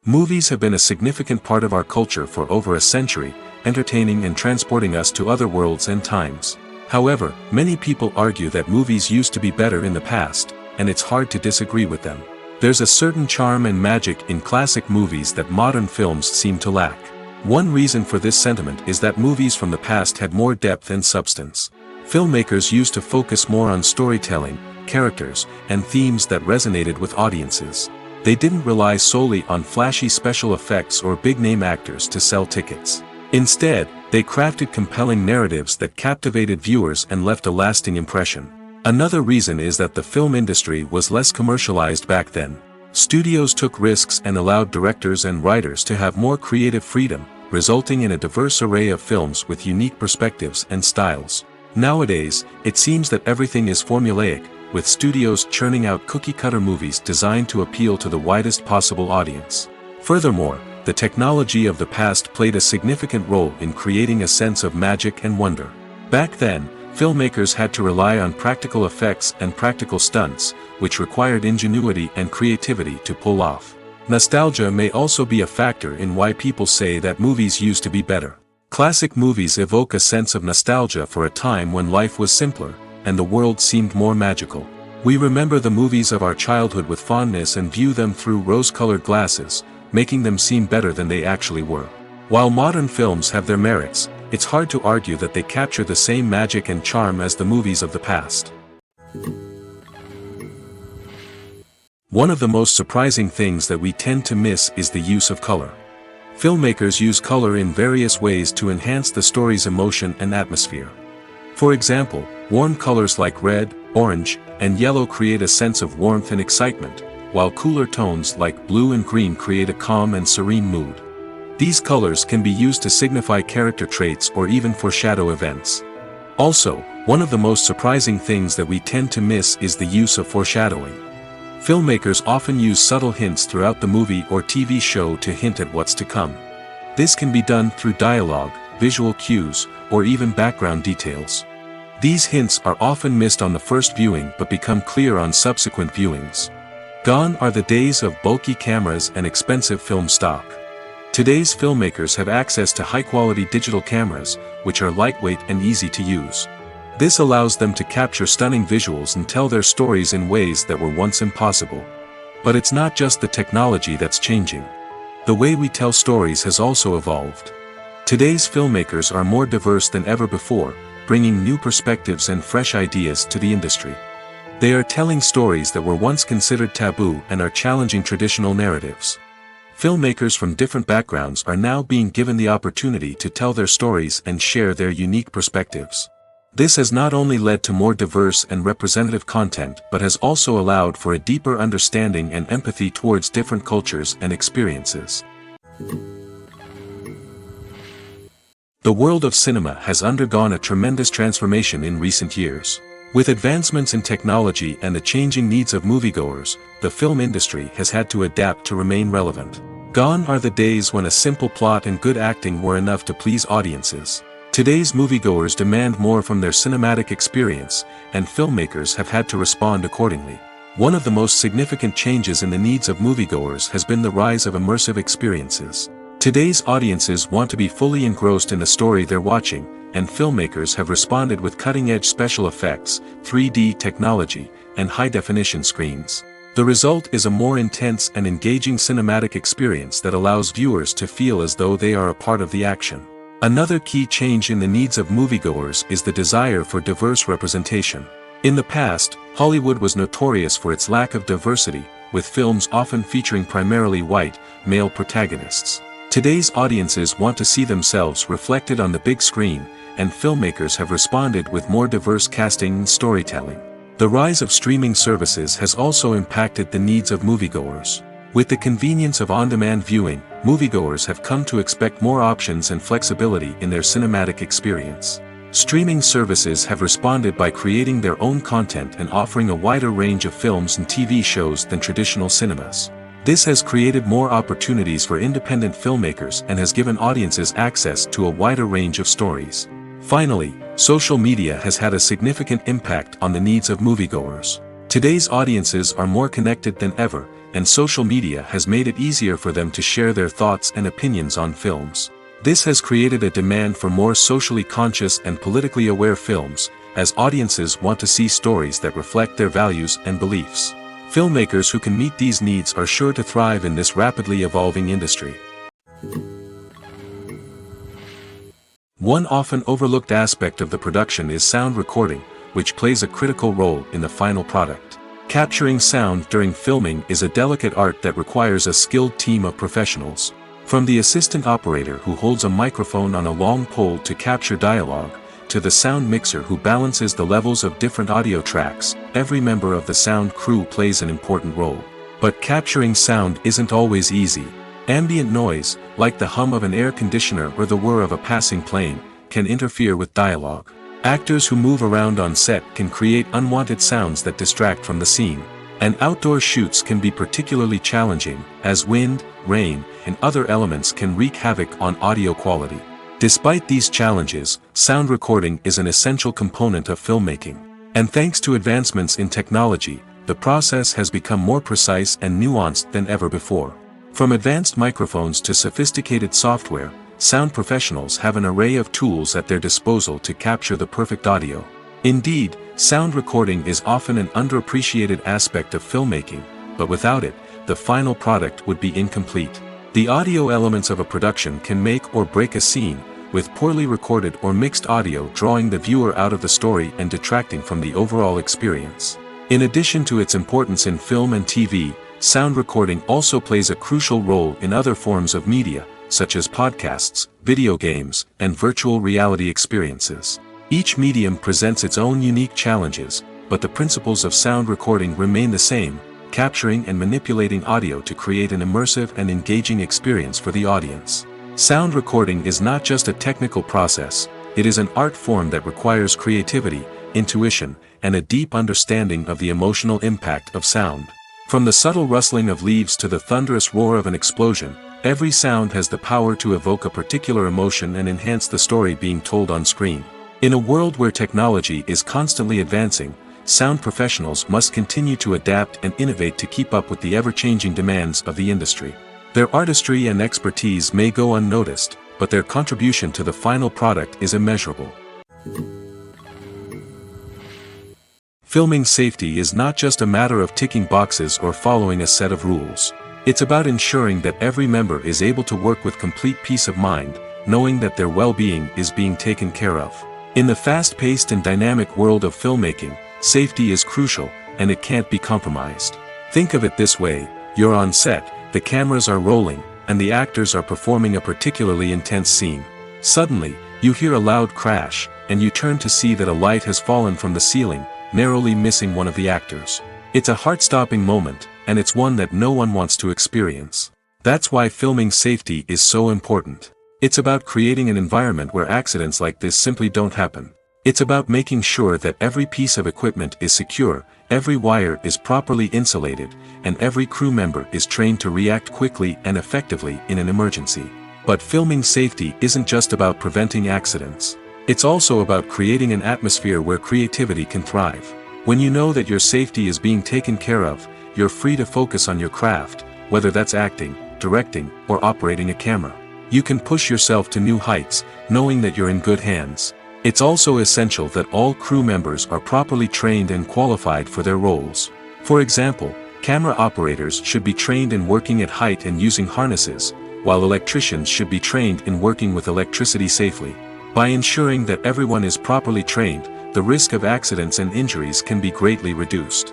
Movies have been a significant part of our culture for over a century, entertaining and transporting us to other worlds and times. However, many people argue that movies used to be better in the past, and it's hard to disagree with them. There's a certain charm and magic in classic movies that modern films seem to lack. One reason for this sentiment is that movies from the past had more depth and substance. Filmmakers used to focus more on storytelling, characters, and themes that resonated with audiences. They didn't rely solely on flashy special effects or big-name actors to sell tickets. Instead, they crafted compelling narratives that captivated viewers and left a lasting impression. Another reason is that the film industry was less commercialized back then. Studios took risks and allowed directors and writers to have more creative freedom, resulting in a diverse array of films with unique perspectives and styles. Nowadays, it seems that everything is formulaic, with studios churning out cookie-cutter movies designed to appeal to the widest possible audience. Furthermore, the technology of the past played a significant role in creating a sense of magic and wonder. Back then, filmmakers had to rely on practical effects and practical stunts, which required ingenuity and creativity to pull off. Nostalgia may also be a factor in why people say that movies used to be better. Classic movies evoke a sense of nostalgia for a time when life was simpler, and the world seemed more magical. We remember the movies of our childhood with fondness and view them through rose-colored glasses, making them seem better than they actually were. While modern films have their merits, it's hard to argue that they capture the same magic and charm as the movies of the past. One of the most surprising things that we tend to miss is the use of color. Filmmakers use color in various ways to enhance the story's emotion and atmosphere. For example, warm colors like red, orange, and yellow create a sense of warmth and excitement, while cooler tones like blue and green create a calm and serene mood. These colors can be used to signify character traits or even foreshadow events. Also, one of the most surprising things that we tend to miss is the use of foreshadowing. Filmmakers often use subtle hints throughout the movie or TV show to hint at what's to come. This can be done through dialogue, visual cues, or even background details. These hints are often missed on the first viewing but become clear on subsequent viewings. Gone are the days of bulky cameras and expensive film stock. Today's filmmakers have access to high-quality digital cameras, which are lightweight and easy to use. This allows them to capture stunning visuals and tell their stories in ways that were once impossible. But it's not just the technology that's changing. The way we tell stories has also evolved. Today's filmmakers are more diverse than ever before, bringing new perspectives and fresh ideas to the industry. They are telling stories that were once considered taboo and are challenging traditional narratives. Filmmakers from different backgrounds are now being given the opportunity to tell their stories and share their unique perspectives. This has not only led to more diverse and representative content but has also allowed for a deeper understanding and empathy towards different cultures and experiences. The world of cinema has undergone a tremendous transformation in recent years. With advancements in technology and the changing needs of moviegoers, the film industry has had to adapt to remain relevant. Gone are the days when a simple plot and good acting were enough to please audiences. Today's moviegoers demand more from their cinematic experience, and filmmakers have had to respond accordingly. One of the most significant changes in the needs of moviegoers has been the rise of immersive experiences. Today's audiences want to be fully engrossed in the story they're watching, and filmmakers have responded with cutting-edge special effects, 3D technology, and high-definition screens. The result is a more intense and engaging cinematic experience that allows viewers to feel as though they are a part of the action. Another key change in the needs of moviegoers is the desire for diverse representation. In the past, Hollywood was notorious for its lack of diversity, with films often featuring primarily white, male protagonists. Today's audiences want to see themselves reflected on the big screen, and filmmakers have responded with more diverse casting and storytelling. The rise of streaming services has also impacted the needs of moviegoers. With the convenience of on-demand viewing, moviegoers have come to expect more options and flexibility in their cinematic experience. Streaming services have responded by creating their own content and offering a wider range of films and TV shows than traditional cinemas. This has created more opportunities for independent filmmakers and has given audiences access to a wider range of stories. Finally, social media has had a significant impact on the needs of moviegoers. Today's audiences are more connected than ever, and social media has made it easier for them to share their thoughts and opinions on films. This has created a demand for more socially conscious and politically aware films, as audiences want to see stories that reflect their values and beliefs. Filmmakers who can meet these needs are sure to thrive in this rapidly evolving industry. One often overlooked aspect of the production is sound recording, which plays a critical role in the final product. Capturing sound during filming is a delicate art that requires a skilled team of professionals. From the assistant operator who holds a microphone on a long pole to capture dialogue, to the sound mixer who balances the levels of different audio tracks, every member of the sound crew plays an important role. But capturing sound isn't always easy. Ambient noise, like the hum of an air conditioner or the whir of a passing plane, can interfere with dialogue. Actors who move around on set can create unwanted sounds that distract from the scene. And outdoor shoots can be particularly challenging, as wind, rain, and other elements can wreak havoc on audio quality. Despite these challenges, sound recording is an essential component of filmmaking. And thanks to advancements in technology, the process has become more precise and nuanced than ever before. From advanced microphones to sophisticated software, sound professionals have an array of tools at their disposal to capture the perfect audio. Indeed, sound recording is often an underappreciated aspect of filmmaking, but without it, the final product would be incomplete. The audio elements of a production can make or break a scene, with poorly recorded or mixed audio drawing the viewer out of the story and detracting from the overall experience. In addition to its importance in film and TV, sound recording also plays a crucial role in other forms of media, such as podcasts, video games, and virtual reality experiences. Each medium presents its own unique challenges, but the principles of sound recording remain the same, capturing and manipulating audio to create an immersive and engaging experience for the audience. Sound recording is not just a technical process, it is an art form that requires creativity, intuition, and a deep understanding of the emotional impact of sound. From the subtle rustling of leaves to the thunderous roar of an explosion, every sound has the power to evoke a particular emotion and enhance the story being told on screen. In a world where technology is constantly advancing, sound professionals must continue to adapt and innovate to keep up with the ever-changing demands of the industry. Their artistry and expertise may go unnoticed, but their contribution to the final product is immeasurable. Filming safety is not just a matter of ticking boxes or following a set of rules. It's about ensuring that every member is able to work with complete peace of mind, knowing that their well-being is being taken care of. In the fast-paced and dynamic world of filmmaking, safety is crucial, and it can't be compromised. Think of it this way: you're on set, the cameras are rolling, and the actors are performing a particularly intense scene. Suddenly, you hear a loud crash, and you turn to see that a light has fallen from the ceiling, narrowly missing one of the actors. It's a heart-stopping moment, and it's one that no one wants to experience. That's why filming safety is so important. It's about creating an environment where accidents like this simply don't happen. It's about making sure that every piece of equipment is secure, every wire is properly insulated, and every crew member is trained to react quickly and effectively in an emergency. But filming safety isn't just about preventing accidents. It's also about creating an atmosphere where creativity can thrive. When you know that your safety is being taken care of, you're free to focus on your craft, whether that's acting, directing, or operating a camera. You can push yourself to new heights, knowing that you're in good hands. It's also essential that all crew members are properly trained and qualified for their roles. For example, Camera operators should be trained in working at height and using harnesses, while electricians should be trained in working with electricity safely. By ensuring that everyone is properly trained, the risk of accidents and injuries can be greatly reduced.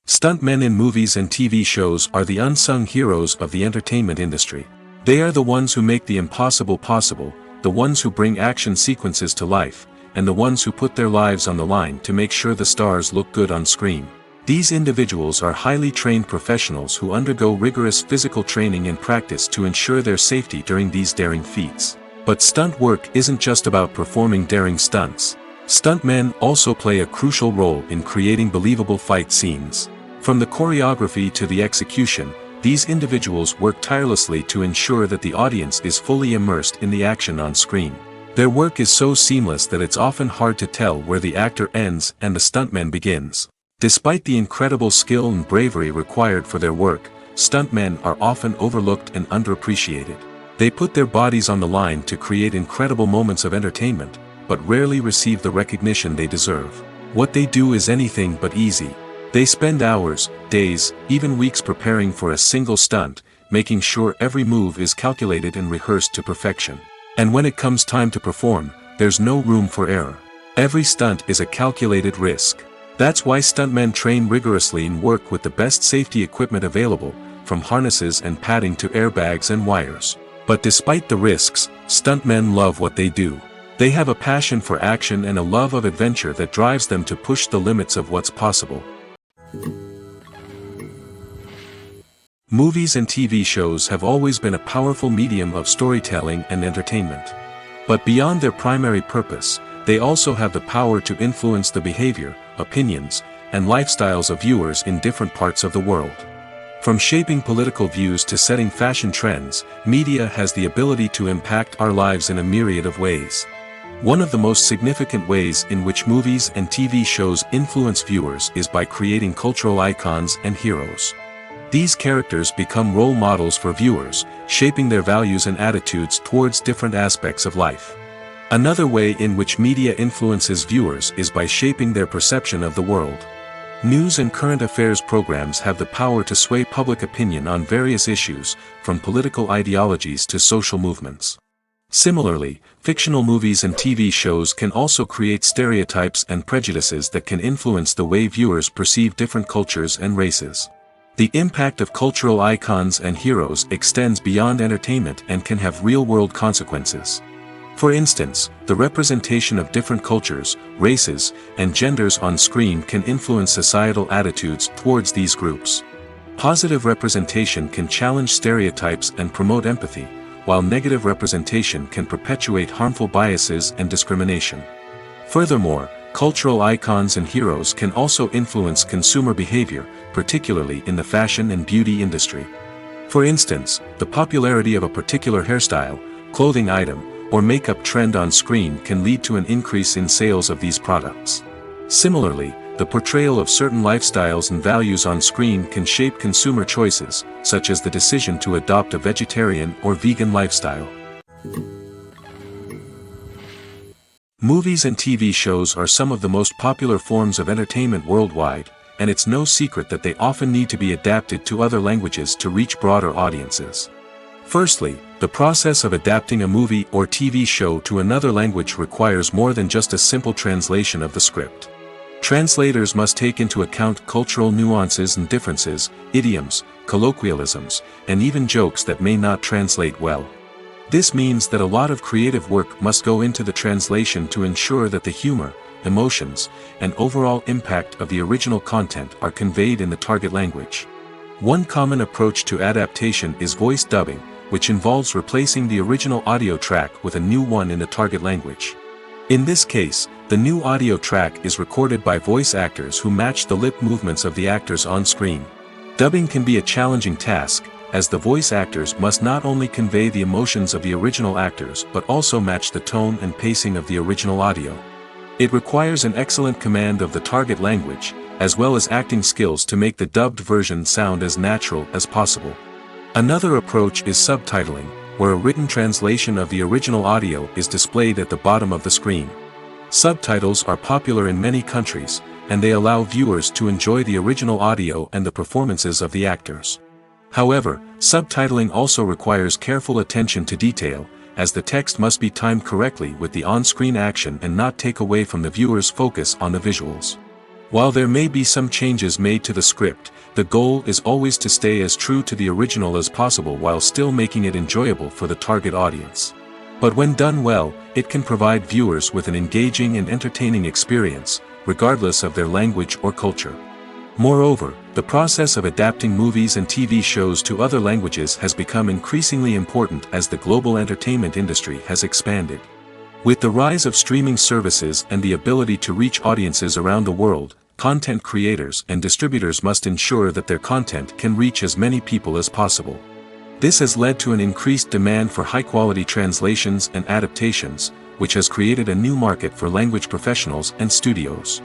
Stuntmen in movies and TV shows are the unsung heroes of the entertainment industry. They are the ones who make the impossible possible, the ones who bring action sequences to life, and the ones who put their lives on the line to make sure the stars look good on screen. These individuals are highly trained professionals who undergo rigorous physical training and practice to ensure their safety during these daring feats. But stunt work isn't just about performing daring stunts. Stuntmen also play a crucial role in creating believable fight scenes. From the choreography to the execution, these individuals work tirelessly to ensure that the audience is fully immersed in the action on screen. Their work is so seamless that it's often hard to tell where the actor ends and the stuntman begins. Despite the incredible skill and bravery required for their work, stuntmen are often overlooked and underappreciated. They put their bodies on the line to create incredible moments of entertainment, but rarely receive the recognition they deserve. What they do is anything but easy. They spend hours, days, even weeks preparing for a single stunt, making sure every move is calculated and rehearsed to perfection. And when it comes time to perform, there's no room for error. Every stunt is a calculated risk. That's why stuntmen train rigorously and work with the best safety equipment available, from harnesses and padding to airbags and wires. But despite the risks, stuntmen love what they do. They have a passion for action and a love of adventure that drives them to push the limits of what's possible. Movies and TV shows have always been a powerful medium of storytelling and entertainment. But beyond their primary purpose, they also have the power to influence the behavior, opinions, and lifestyles of viewers in different parts of the world. From shaping political views to setting fashion trends, media has the ability to impact our lives in a myriad of ways. One of the most significant ways in which movies and TV shows influence viewers is by creating cultural icons and heroes. These characters become role models for viewers, shaping their values and attitudes towards different aspects of life. Another way in which media influences viewers is by shaping their perception of the world. News and current affairs programs have the power to sway public opinion on various issues, from political ideologies to social movements. Similarly, fictional movies and TV shows can also create stereotypes and prejudices that can influence the way viewers perceive different cultures and races. The impact of cultural icons and heroes extends beyond entertainment and can have real-world consequences. For instance, the representation of different cultures, races, and genders on screen can influence societal attitudes towards these groups. Positive representation can challenge stereotypes and promote empathy, while negative representation can perpetuate harmful biases and discrimination. Furthermore, cultural icons and heroes can also influence consumer behavior, particularly in the fashion and beauty industry. For instance, the popularity of a particular hairstyle, clothing item, or makeup trend on screen can lead to an increase in sales of these products. Similarly, the portrayal of certain lifestyles and values on screen can shape consumer choices, such as the decision to adopt a vegetarian or vegan lifestyle. Movies and TV shows are some of the most popular forms of entertainment worldwide, and it's no secret that they often need to be adapted to other languages to reach broader audiences. Firstly, the process of adapting a movie or TV show to another language requires more than just a simple translation of the script. Translators must take into account cultural nuances and differences, idioms, colloquialisms, and even jokes that may not translate well. This means that a lot of creative work must go into the translation to ensure that the humor, emotions, and overall impact of the original content are conveyed in the target language. One common approach to adaptation is voice dubbing, which involves replacing the original audio track with a new one in the target language. In this case, the new audio track is recorded by voice actors who match the lip movements of the actors on screen. Dubbing can be a challenging task, as the voice actors must not only convey the emotions of the original actors but also match the tone and pacing of the original audio. It requires an excellent command of the target language, as well as acting skills to make the dubbed version sound as natural as possible. Another approach is subtitling, where a written translation of the original audio is displayed at the bottom of the screen. Subtitles are popular in many countries, and they allow viewers to enjoy the original audio and the performances of the actors. However, subtitling also requires careful attention to detail, as the text must be timed correctly with the on-screen action and not take away from the viewer's focus on the visuals. While there may be some changes made to the script, the goal is always to stay as true to the original as possible while still making it enjoyable for the target audience. But when done well, it can provide viewers with an engaging and entertaining experience, regardless of their language or culture. Moreover, the process of adapting movies and TV shows to other languages has become increasingly important as the global entertainment industry has expanded. With the rise of streaming services and the ability to reach audiences around the world, content creators and distributors must ensure that their content can reach as many people as possible. This has led to an increased demand for high-quality translations and adaptations, which has created a new market for language professionals and studios.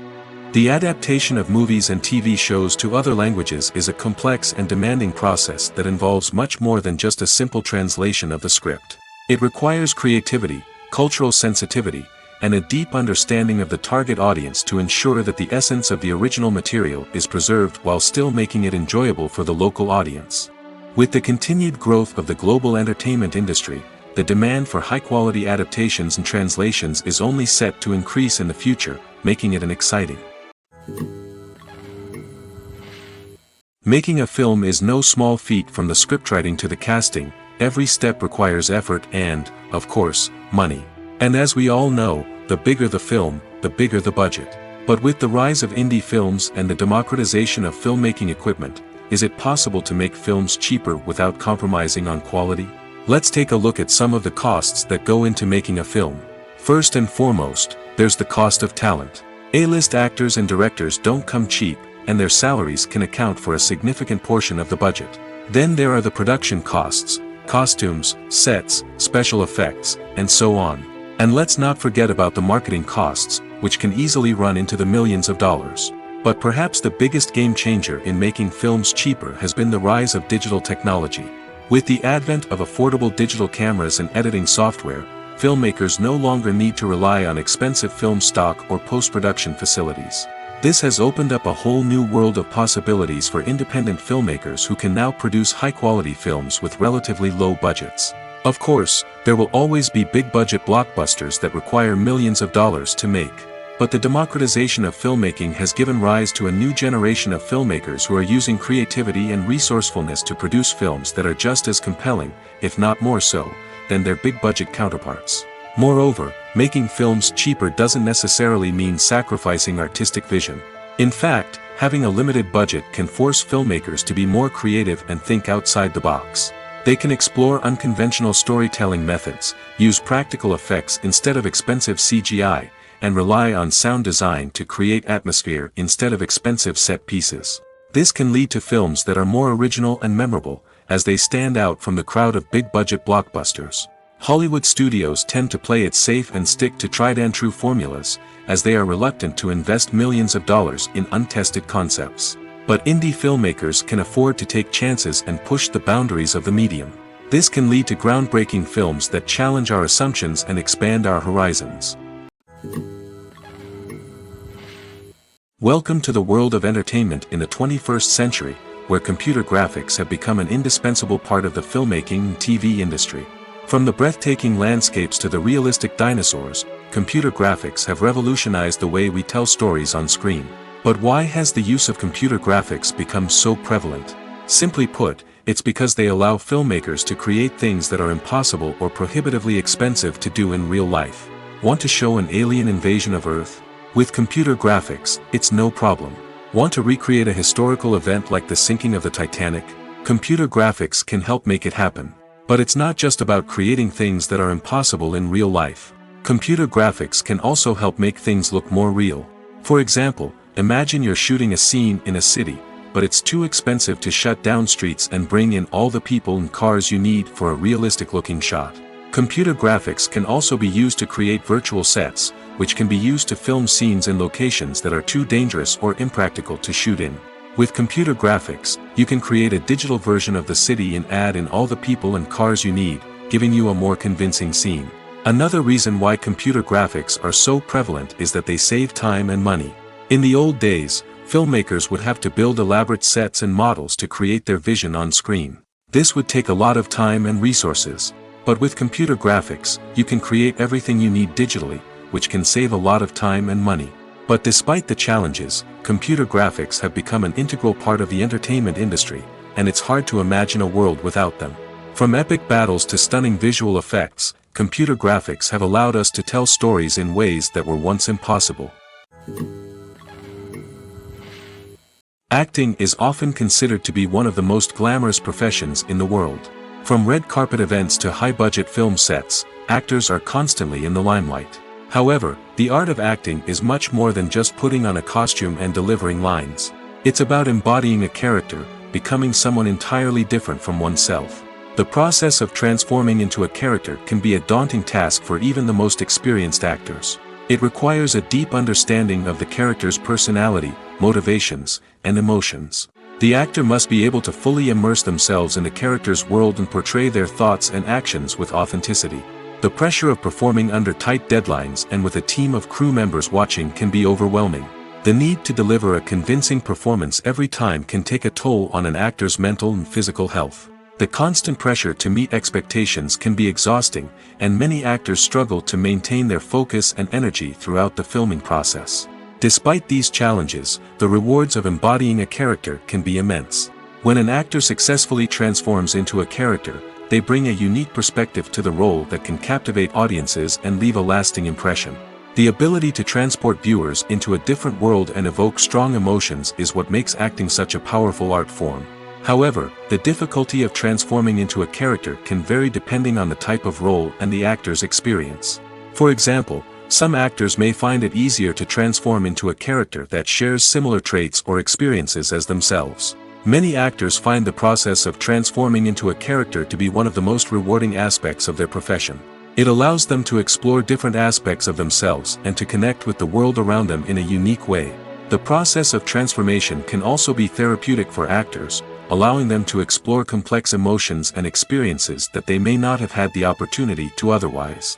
The adaptation of movies and TV shows to other languages is a complex and demanding process that involves much more than just a simple translation of the script. It requires creativity, cultural sensitivity, and a deep understanding of the target audience to ensure that the essence of the original material is preserved while still making it enjoyable for the local audience. With the continued growth of the global entertainment industry, the demand for high-quality adaptations and translations is only set to increase in the future, making it exciting. Making a film is no small feat. From the scriptwriting to the casting, every step requires effort and, of course, money. And as we all know, the bigger the film, the bigger the budget. But with the rise of indie films and the democratization of filmmaking equipment, is it possible to make films cheaper without compromising on quality? Let's take a look at some of the costs that go into making a film. First and foremost, there's the cost of talent. A-list actors and directors don't come cheap, and their salaries can account for a significant portion of the budget. Then there are the production costs, costumes, sets, special effects, and so on. And let's not forget about the marketing costs, which can easily run into the millions of dollars. But perhaps the biggest game changer in making films cheaper has been the rise of digital technology. With the advent of affordable digital cameras and editing software, filmmakers no longer need to rely on expensive film stock or post-production facilities. This has opened up a whole new world of possibilities for independent filmmakers who can now produce high-quality films with relatively low budgets. Of course, there will always be big-budget blockbusters that require millions of dollars to make. But the democratization of filmmaking has given rise to a new generation of filmmakers who are using creativity and resourcefulness to produce films that are just as compelling, if not more so, than their big-budget counterparts. Moreover, making films cheaper doesn't necessarily mean sacrificing artistic vision. In fact, having a limited budget can force filmmakers to be more creative and think outside the box. They can explore unconventional storytelling methods, use practical effects instead of expensive CGI, and rely on sound design to create atmosphere instead of expensive set pieces. This can lead to films that are more original and memorable, as they stand out from the crowd of big-budget blockbusters. Hollywood studios tend to play it safe and stick to tried-and-true formulas, as they are reluctant to invest millions of dollars in untested concepts. But indie filmmakers can afford to take chances and push the boundaries of the medium. This can lead to groundbreaking films that challenge our assumptions and expand our horizons. Welcome to the world of entertainment in the 21st century, where computer graphics have become an indispensable part of the filmmaking and TV industry. From the breathtaking landscapes to the realistic dinosaurs, computer graphics have revolutionized the way we tell stories on screen. But why has the use of computer graphics become so prevalent? Simply put, it's because they allow filmmakers to create things that are impossible or prohibitively expensive to do in real life. Want to show an alien invasion of Earth? With computer graphics, it's no problem. Want to recreate a historical event like the sinking of the Titanic? Computer graphics can help make it happen. But it's not just about creating things that are impossible in real life. Computer graphics can also help make things look more real. For example, imagine you're shooting a scene in a city, but it's too expensive to shut down streets and bring in all the people and cars you need for a realistic-looking shot. Computer graphics can also be used to create virtual sets, which can be used to film scenes in locations that are too dangerous or impractical to shoot in. With computer graphics, you can create a digital version of the city and add in all the people and cars you need, giving you a more convincing scene. Another reason why computer graphics are so prevalent is that they save time and money. In the old days, filmmakers would have to build elaborate sets and models to create their vision on screen. This would take a lot of time and resources. But with computer graphics, you can create everything you need digitally, which can save a lot of time and money. But despite the challenges, computer graphics have become an integral part of the entertainment industry, and it's hard to imagine a world without them. From epic battles to stunning visual effects, computer graphics have allowed us to tell stories in ways that were once impossible. Acting is often considered to be one of the most glamorous professions in the world. From red carpet events to high-budget film sets, actors are constantly in the limelight. However, the art of acting is much more than just putting on a costume and delivering lines. It's about embodying a character, becoming someone entirely different from oneself. The process of transforming into a character can be a daunting task for even the most experienced actors. It requires a deep understanding of the character's personality, motivations, and emotions. The actor must be able to fully immerse themselves in the character's world and portray their thoughts and actions with authenticity. The pressure of performing under tight deadlines and with a team of crew members watching can be overwhelming. The need to deliver a convincing performance every time can take a toll on an actor's mental and physical health. The constant pressure to meet expectations can be exhausting, and many actors struggle to maintain their focus and energy throughout the filming process. Despite these challenges, the rewards of embodying a character can be immense. When an actor successfully transforms into a character, they bring a unique perspective to the role that can captivate audiences and leave a lasting impression. The ability to transport viewers into a different world and evoke strong emotions is what makes acting such a powerful art form. However, the difficulty of transforming into a character can vary depending on the type of role and the actor's experience. For example, some actors may find it easier to transform into a character that shares similar traits or experiences as themselves. Many actors find the process of transforming into a character to be one of the most rewarding aspects of their profession. It allows them to explore different aspects of themselves and to connect with the world around them in a unique way. The process of transformation can also be therapeutic for actors, allowing them to explore complex emotions and experiences that they may not have had the opportunity to otherwise.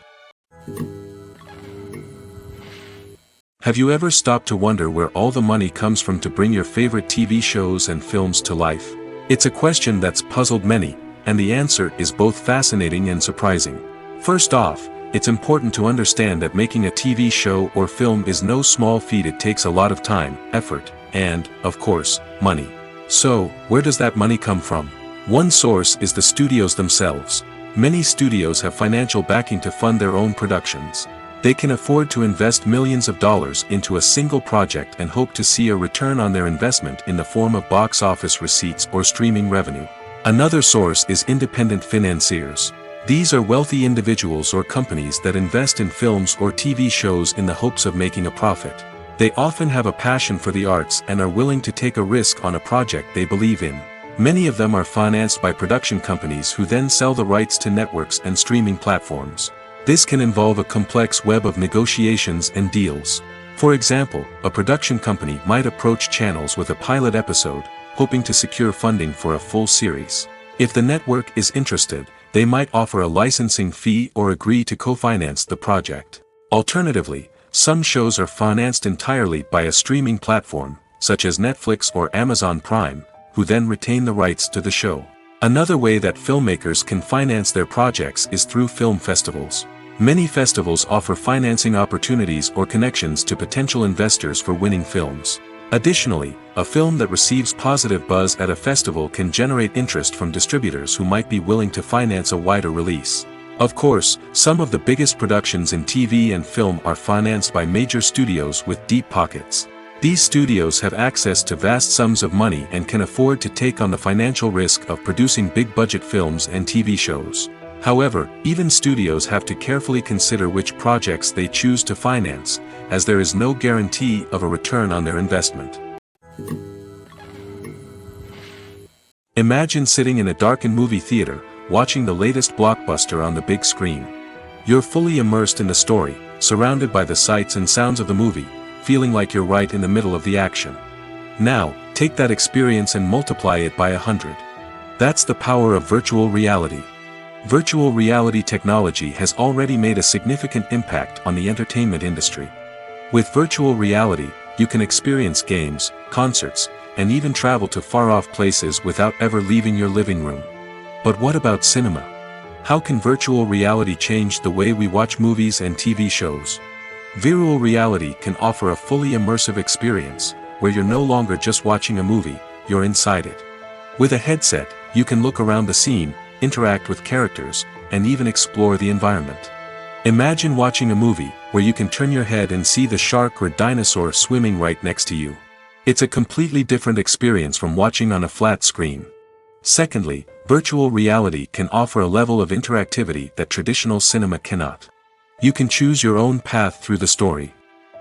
Have you ever stopped to wonder where all the money comes from to bring your favorite TV shows and films to life? It's a question that's puzzled many, and the answer is both fascinating and surprising. First off, it's important to understand that making a TV show or film is no small feat. It takes a lot of time, effort, and, of course, money. So, where does that money come from? One source is the studios themselves. Many studios have financial backing to fund their own productions. They can afford to invest millions of dollars into a single project and hope to see a return on their investment in the form of box office receipts or streaming revenue. Another source is independent financiers. These are wealthy individuals or companies that invest in films or TV shows in the hopes of making a profit. They often have a passion for the arts and are willing to take a risk on a project they believe in. Many of them are financed by production companies who then sell the rights to networks and streaming platforms. This can involve a complex web of negotiations and deals. For example, a production company might approach channels with a pilot episode, hoping to secure funding for a full series. If the network is interested, they might offer a licensing fee or agree to co-finance the project. Alternatively, some shows are financed entirely by a streaming platform, such as Netflix or Amazon Prime, who then retain the rights to the show. Another way that filmmakers can finance their projects is through film festivals. Many festivals offer financing opportunities or connections to potential investors for winning films. Additionally, a film that receives positive buzz at a festival can generate interest from distributors who might be willing to finance a wider release. Of course, some of the biggest productions in TV and film are financed by major studios with deep pockets. These studios have access to vast sums of money and can afford to take on the financial risk of producing big-budget films and TV shows. However, even studios have to carefully consider which projects they choose to finance, as there is no guarantee of a return on their investment. Imagine sitting in a darkened movie theater, watching the latest blockbuster on the big screen. You're fully immersed in the story, surrounded by the sights and sounds of the movie, feeling like you're right in the middle of the action. Now, take that experience and multiply it by 100. That's the power of virtual reality. Virtual reality technology has already made a significant impact on the entertainment industry. With virtual reality, you can experience games, concerts, and even travel to far-off places without ever leaving your living room. But what about cinema? How can virtual reality change the way we watch movies and TV shows? Virtual reality can offer a fully immersive experience, where you're no longer just watching a movie, you're inside it. With a headset, you can look around the scene, interact with characters, and even explore the environment. Imagine watching a movie, where you can turn your head and see the shark or dinosaur swimming right next to you. It's a completely different experience from watching on a flat screen. Secondly, virtual reality can offer a level of interactivity that traditional cinema cannot. You can choose your own path through the story.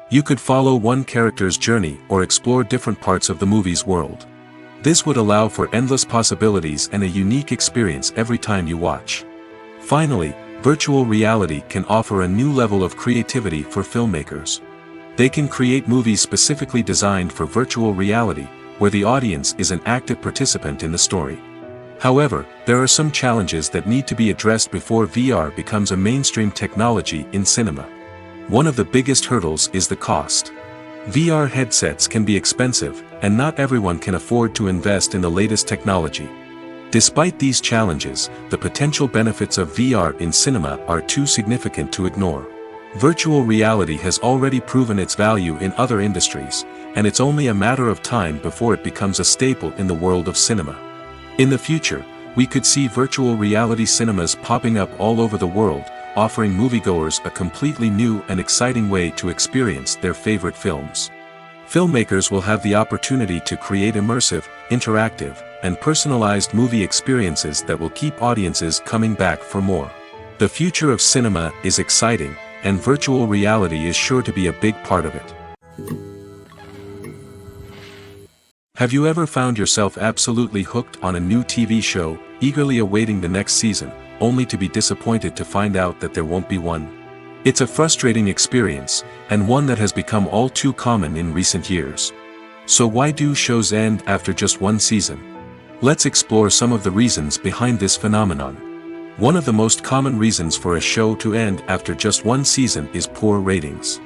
You could follow one character's journey or explore different parts of the movie's world. This would allow for endless possibilities and a unique experience every time you watch. Finally, virtual reality can offer a new level of creativity for filmmakers. They can create movies specifically designed for virtual reality, where the audience is an active participant in the story. However, there are some challenges that need to be addressed before VR becomes a mainstream technology in cinema. One of the biggest hurdles is the cost. VR headsets can be expensive, and not everyone can afford to invest in the latest technology. Despite these challenges, the potential benefits of VR in cinema are too significant to ignore. Virtual reality has already proven its value in other industries, and it's only a matter of time before it becomes a staple in the world of cinema. In the future, we could see virtual reality cinemas popping up all over the world, offering moviegoers a completely new and exciting way to experience their favorite films. Filmmakers will have the opportunity to create immersive, interactive, and personalized movie experiences that will keep audiences coming back for more. The future of cinema is exciting, and virtual reality is sure to be a big part of it. Have you ever found yourself absolutely hooked on a new TV show, eagerly awaiting the next season, only to be disappointed to find out that there won't be one? It's a frustrating experience, and one that has become all too common in recent years. So why do shows end after just one season? Let's explore some of the reasons behind this phenomenon. One of the most common reasons for a show to end after just one season is poor ratings.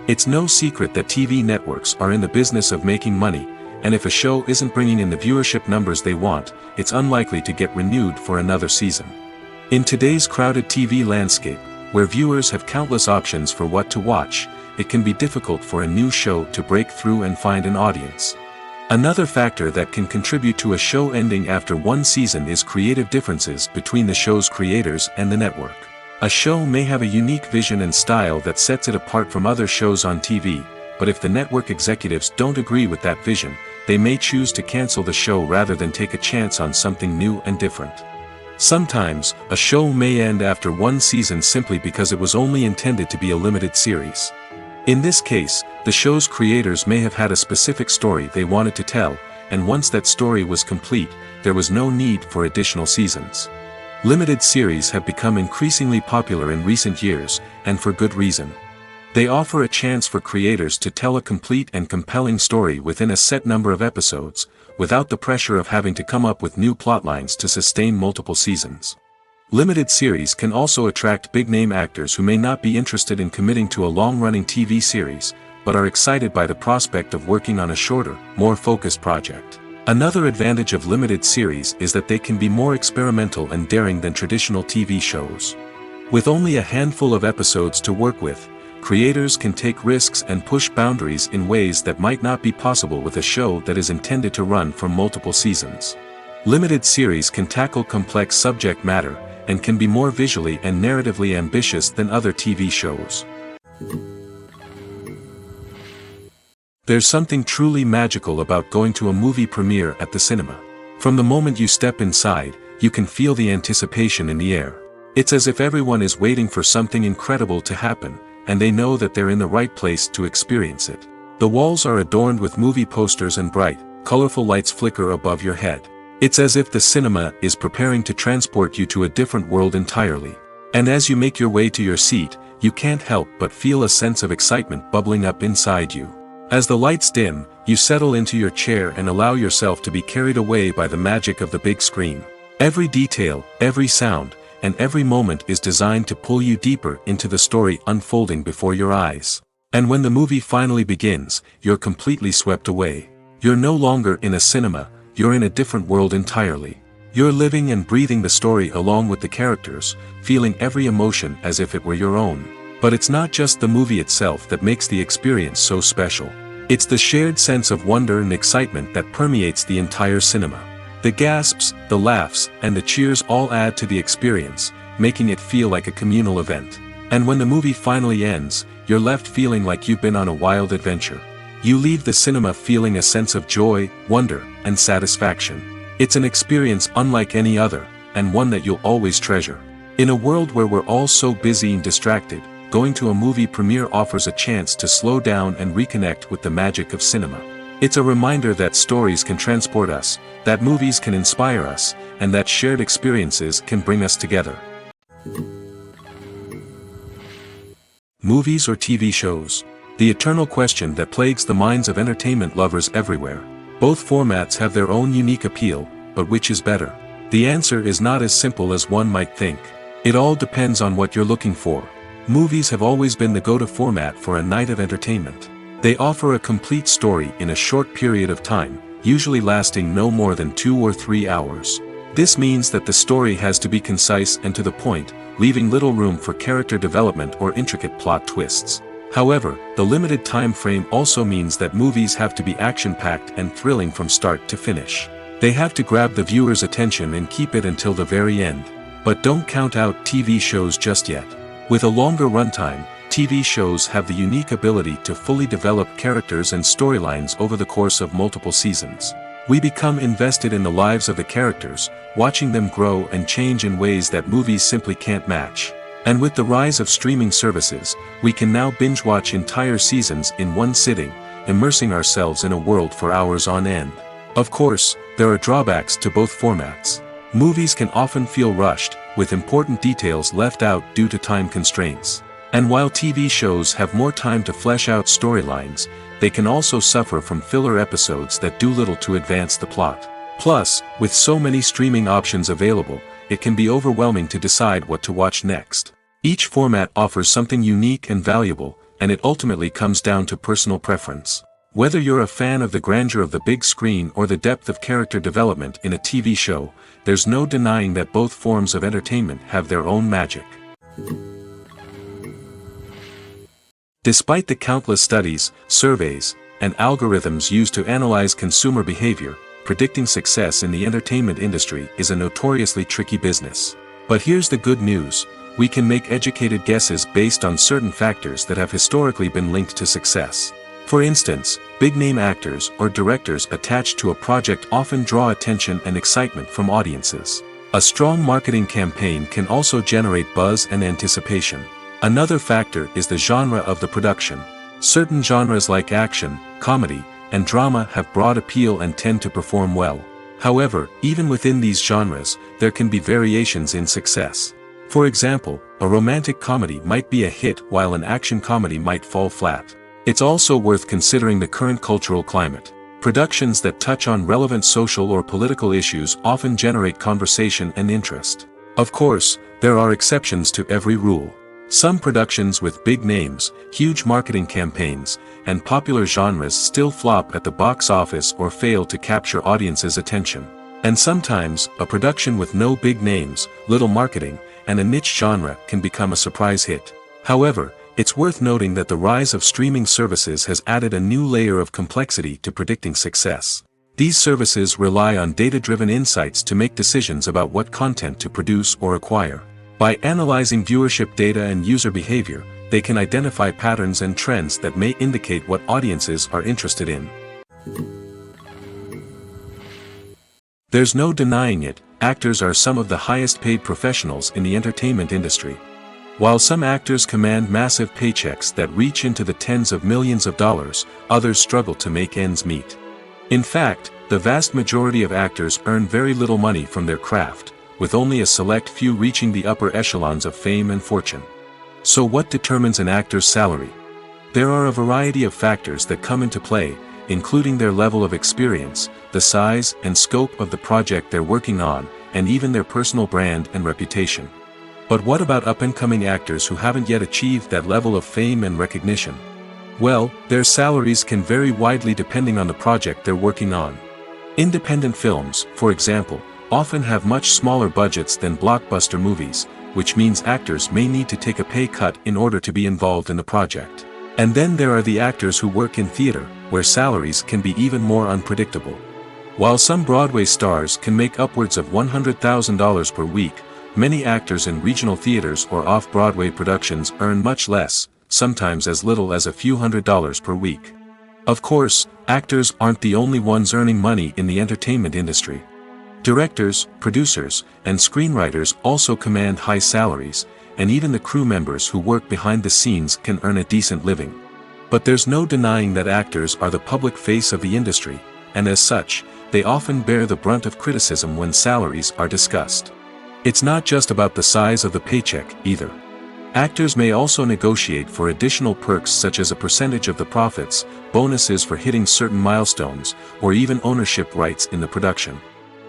It's no secret that TV networks are in the business of making money, and if a show isn't bringing in the viewership numbers they want, it's unlikely to get renewed for another season. In today's crowded TV landscape, where viewers have countless options for what to watch, it can be difficult for a new show to break through and find an audience. Another factor that can contribute to a show ending after one season is creative differences between the show's creators and the network. A show may have a unique vision and style that sets it apart from other shows on TV, but if the network executives don't agree with that vision, they may choose to cancel the show rather than take a chance on something new and different. Sometimes, a show may end after one season simply because it was only intended to be a limited series. In this case, the show's creators may have had a specific story they wanted to tell, and once that story was complete, there was no need for additional seasons. Limited series have become increasingly popular in recent years, and for good reason. They offer a chance for creators to tell a complete and compelling story within a set number of episodes, without the pressure of having to come up with new plotlines to sustain multiple seasons. Limited series can also attract big-name actors who may not be interested in committing to a long-running TV series, but are excited by the prospect of working on a shorter, more focused project. Another advantage of limited series is that they can be more experimental and daring than traditional TV shows. With only a handful of episodes to work with, creators can take risks and push boundaries in ways that might not be possible with a show that is intended to run for multiple seasons. Limited series can tackle complex subject matter, and can be more visually and narratively ambitious than other TV shows. There's something truly magical about going to a movie premiere at the cinema. From the moment you step inside, you can feel the anticipation in the air. It's as if everyone is waiting for something incredible to happen, and they know that they're in the right place to experience it. The walls are adorned with movie posters and bright, colorful lights flicker above your head. It's as if the cinema is preparing to transport you to a different world entirely. And as you make your way to your seat, you can't help but feel a sense of excitement bubbling up inside you. As the lights dim, you settle into your chair and allow yourself to be carried away by the magic of the big screen. Every detail, every sound, and every moment is designed to pull you deeper into the story unfolding before your eyes. And when the movie finally begins, you're completely swept away. You're no longer in a cinema, you're in a different world entirely. You're living and breathing the story along with the characters, feeling every emotion as if it were your own. But it's not just the movie itself that makes the experience so special. It's the shared sense of wonder and excitement that permeates the entire cinema. The gasps, the laughs, and the cheers all add to the experience, making it feel like a communal event. And when the movie finally ends, you're left feeling like you've been on a wild adventure. You leave the cinema feeling a sense of joy, wonder, and satisfaction. It's an experience unlike any other, and one that you'll always treasure. In a world where we're all so busy and distracted, going to a movie premiere offers a chance to slow down and reconnect with the magic of cinema. It's a reminder that stories can transport us, that movies can inspire us, and that shared experiences can bring us together. Movies or TV shows? The eternal question that plagues the minds of entertainment lovers everywhere. Both formats have their own unique appeal, but which is better? The answer is not as simple as one might think. It all depends on what you're looking for. Movies have always been the go-to format for a night of entertainment. They offer a complete story in a short period of time, usually lasting no more than 2 or 3 hours. This means that the story has to be concise and to the point, leaving little room for character development or intricate plot twists. However, the limited time frame also means that movies have to be action-packed and thrilling from start to finish. They have to grab the viewer's attention and keep it until the very end. But don't count out TV shows just yet. With a longer runtime, TV shows have the unique ability to fully develop characters and storylines over the course of multiple seasons. We become invested in the lives of the characters, watching them grow and change in ways that movies simply can't match. And with the rise of streaming services, we can now binge-watch entire seasons in one sitting, immersing ourselves in a world for hours on end. Of course, there are drawbacks to both formats. Movies can often feel rushed, with important details left out due to time constraints. And while TV shows have more time to flesh out storylines, they can also suffer from filler episodes that do little to advance the plot. Plus, with so many streaming options available, it can be overwhelming to decide what to watch next. Each format offers something unique and valuable, and it ultimately comes down to personal preference. Whether you're a fan of the grandeur of the big screen or the depth of character development in a TV show, there's no denying that both forms of entertainment have their own magic. Despite the countless studies, surveys, and algorithms used to analyze consumer behavior, predicting success in the entertainment industry is a notoriously tricky business. But here's the good news: we can make educated guesses based on certain factors that have historically been linked to success. For instance, big-name actors or directors attached to a project often draw attention and excitement from audiences. A strong marketing campaign can also generate buzz and anticipation. Another factor is the genre of the production. Certain genres like action, comedy, and drama have broad appeal and tend to perform well. However, even within these genres, there can be variations in success. For example, a romantic comedy might be a hit while an action comedy might fall flat. It's also worth considering the current cultural climate. Productions that touch on relevant social or political issues often generate conversation and interest. Of course, there are exceptions to every rule. Some productions with big names, huge marketing campaigns, and popular genres still flop at the box office or fail to capture audiences' attention. And sometimes, a production with no big names, little marketing, and a niche genre can become a surprise hit. However, it's worth noting that the rise of streaming services has added a new layer of complexity to predicting success. These services rely on data-driven insights to make decisions about what content to produce or acquire. By analyzing viewership data and user behavior, they can identify patterns and trends that may indicate what audiences are interested in. There's no denying it, actors are some of the highest-paid professionals in the entertainment industry. While some actors command massive paychecks that reach into the tens of millions of dollars, others struggle to make ends meet. In fact, the vast majority of actors earn very little money from their craft, with only a select few reaching the upper echelons of fame and fortune. So what determines an actor's salary? There are a variety of factors that come into play, including their level of experience, the size and scope of the project they're working on, and even their personal brand and reputation. But what about up-and-coming actors who haven't yet achieved that level of fame and recognition? Well, their salaries can vary widely depending on the project they're working on. Independent films, for example, often have much smaller budgets than blockbuster movies, which means actors may need to take a pay cut in order to be involved in the project. And then there are the actors who work in theater, where salaries can be even more unpredictable. While some Broadway stars can make upwards of $100,000 per week, many actors in regional theaters or off-Broadway productions earn much less, sometimes as little as a few $100s per week. Of course, actors aren't the only ones earning money in the entertainment industry. Directors, producers, and screenwriters also command high salaries, and even the crew members who work behind the scenes can earn a decent living. But there's no denying that actors are the public face of the industry, and as such, they often bear the brunt of criticism when salaries are discussed. It's not just about the size of the paycheck, either. Actors may also negotiate for additional perks such as a percentage of the profits, bonuses for hitting certain milestones, or even ownership rights in the production.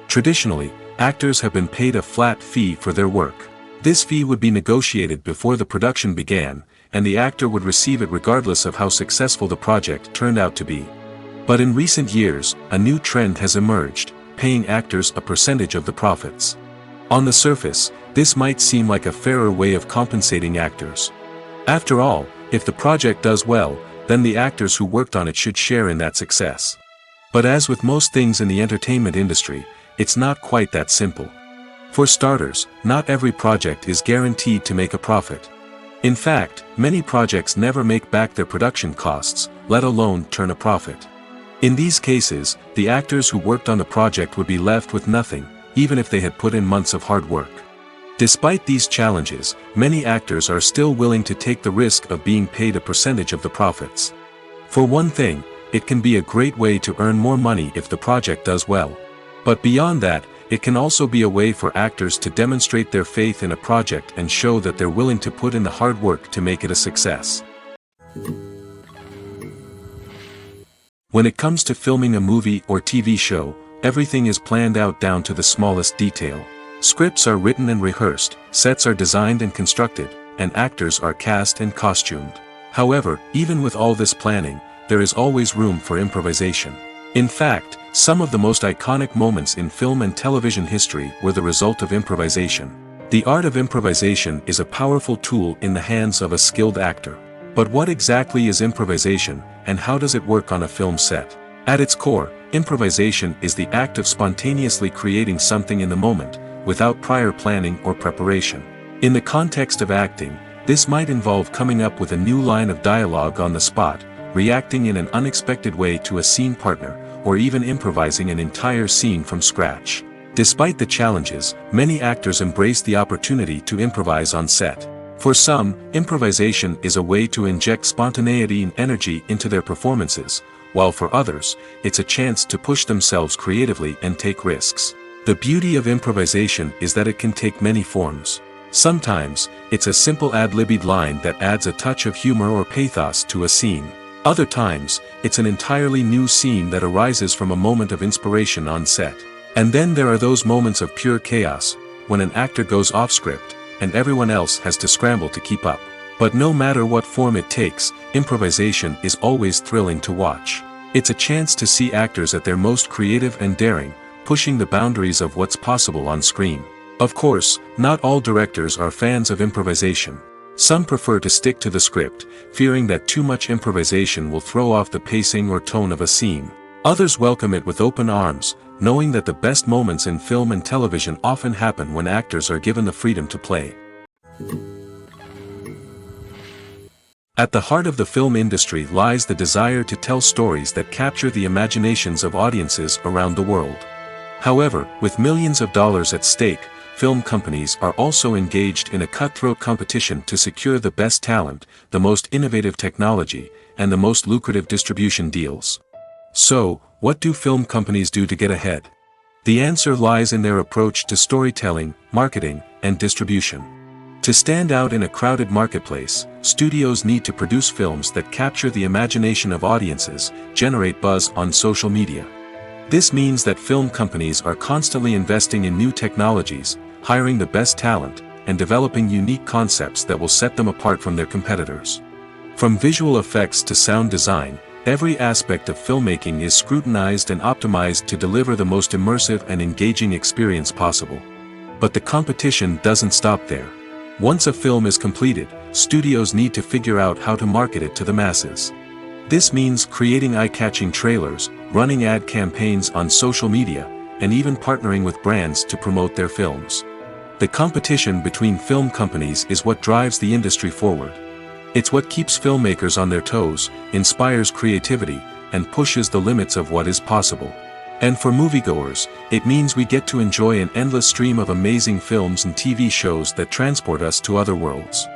Traditionally, actors have been paid a flat fee for their work. This fee would be negotiated before the production began, and the actor would receive it regardless of how successful the project turned out to be. But in recent years, a new trend has emerged, paying actors a percentage of the profits. On the surface, this might seem like a fairer way of compensating actors. After all, if the project does well, then the actors who worked on it should share in that success. But as with most things in the entertainment industry, it's not quite that simple. For starters, not every project is guaranteed to make a profit. In fact, many projects never make back their production costs, let alone turn a profit. In these cases, the actors who worked on the project would be left with nothing, even if they had put in months of hard work. Despite these challenges, many actors are still willing to take the risk of being paid a percentage of the profits. For one thing, it can be a great way to earn more money if the project does well. But beyond that, it can also be a way for actors to demonstrate their faith in a project and show that they're willing to put in the hard work to make it a success. When it comes to filming a movie or TV show, everything is planned out down to the smallest detail. Scripts are written and rehearsed, sets are designed and constructed, and actors are cast and costumed. However, even with all this planning, there is always room for improvisation. In fact, some of the most iconic moments in film and television history were the result of improvisation. The art of improvisation is a powerful tool in the hands of a skilled actor. But what exactly is improvisation, and how does it work on a film set? At its core, improvisation is the act of spontaneously creating something in the moment, without prior planning or preparation. In the context of acting, this might involve coming up with a new line of dialogue on the spot, reacting in an unexpected way to a scene partner, or even improvising an entire scene from scratch. Despite the challenges, many actors embrace the opportunity to improvise on set. For some, improvisation is a way to inject spontaneity and energy into their performances, while for others, it's a chance to push themselves creatively and take risks. The beauty of improvisation is that it can take many forms. Sometimes, it's a simple ad-libbed line that adds a touch of humor or pathos to a scene. Other times, it's an entirely new scene that arises from a moment of inspiration on set. And then there are those moments of pure chaos, when an actor goes off script, and everyone else has to scramble to keep up. But no matter what form it takes, improvisation is always thrilling to watch. It's a chance to see actors at their most creative and daring, pushing the boundaries of what's possible on screen. Of course, not all directors are fans of improvisation. Some prefer to stick to the script, fearing that too much improvisation will throw off the pacing or tone of a scene. Others welcome it with open arms, knowing that the best moments in film and television often happen when actors are given the freedom to play. At the heart of the film industry lies the desire to tell stories that capture the imaginations of audiences around the world. However, with millions of dollars at stake, film companies are also engaged in a cutthroat competition to secure the best talent, the most innovative technology, and the most lucrative distribution deals. So, what do film companies do to get ahead? The answer lies in their approach to storytelling, marketing, and distribution. To stand out in a crowded marketplace, studios need to produce films that capture the imagination of audiences, generate buzz on social media. This means that film companies are constantly investing in new technologies, hiring the best talent, and developing unique concepts that will set them apart from their competitors. From visual effects to sound design, every aspect of filmmaking is scrutinized and optimized to deliver the most immersive and engaging experience possible. But the competition doesn't stop there. Once a film is completed, studios need to figure out how to market it to the masses. This means creating eye-catching trailers, running ad campaigns on social media, and even partnering with brands to promote their films. The competition between film companies is what drives the industry forward. It's what keeps filmmakers on their toes, inspires creativity, and pushes the limits of what is possible. And for moviegoers, it means we get to enjoy an endless stream of amazing films and TV shows that transport us to other worlds.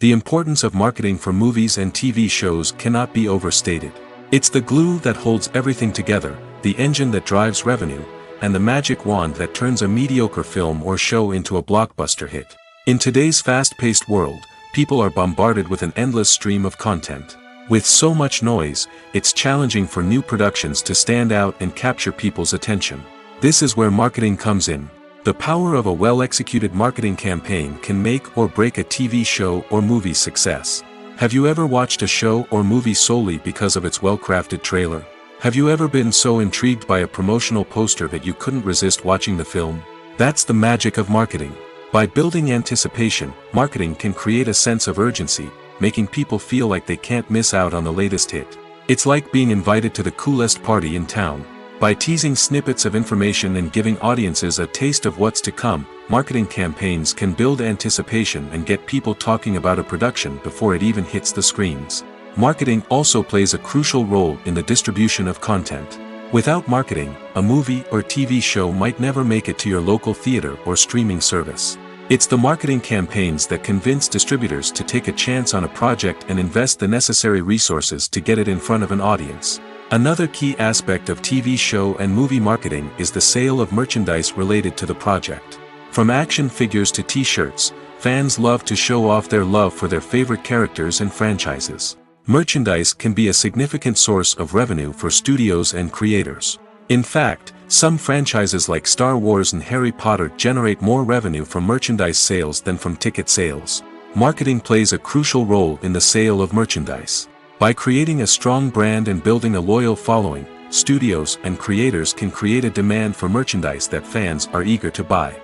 The importance of marketing for movies and TV shows cannot be overstated. It's the glue that holds everything together, the engine that drives revenue, and the magic wand that turns a mediocre film or show into a blockbuster hit. In today's fast-paced world, people are bombarded with an endless stream of content. With so much noise, it's challenging for new productions to stand out and capture people's attention. This is where marketing comes in. The power of a well-executed marketing campaign can make or break a TV show or movie's success. Have you ever watched a show or movie solely because of its well-crafted trailer? Have you ever been so intrigued by a promotional poster that you couldn't resist watching the film? That's the magic of marketing. By building anticipation, marketing can create a sense of urgency, making people feel like they can't miss out on the latest hit. It's like being invited to the coolest party in town. By teasing snippets of information and giving audiences a taste of what's to come, marketing campaigns can build anticipation and get people talking about a production before it even hits the screens. Marketing also plays a crucial role in the distribution of content. Without marketing, a movie or TV show might never make it to your local theater or streaming service. It's the marketing campaigns that convince distributors to take a chance on a project and invest the necessary resources to get it in front of an audience. Another key aspect of TV show and movie marketing is the sale of merchandise related to the project. From action figures to t-shirts, fans love to show off their love for their favorite characters and franchises. Merchandise can be a significant source of revenue for studios and creators. In fact, some franchises like Star Wars and Harry Potter generate more revenue from merchandise sales than from ticket sales. Marketing plays a crucial role in the sale of merchandise. By creating a strong brand and building a loyal following, studios and creators can create a demand for merchandise that fans are eager to buy.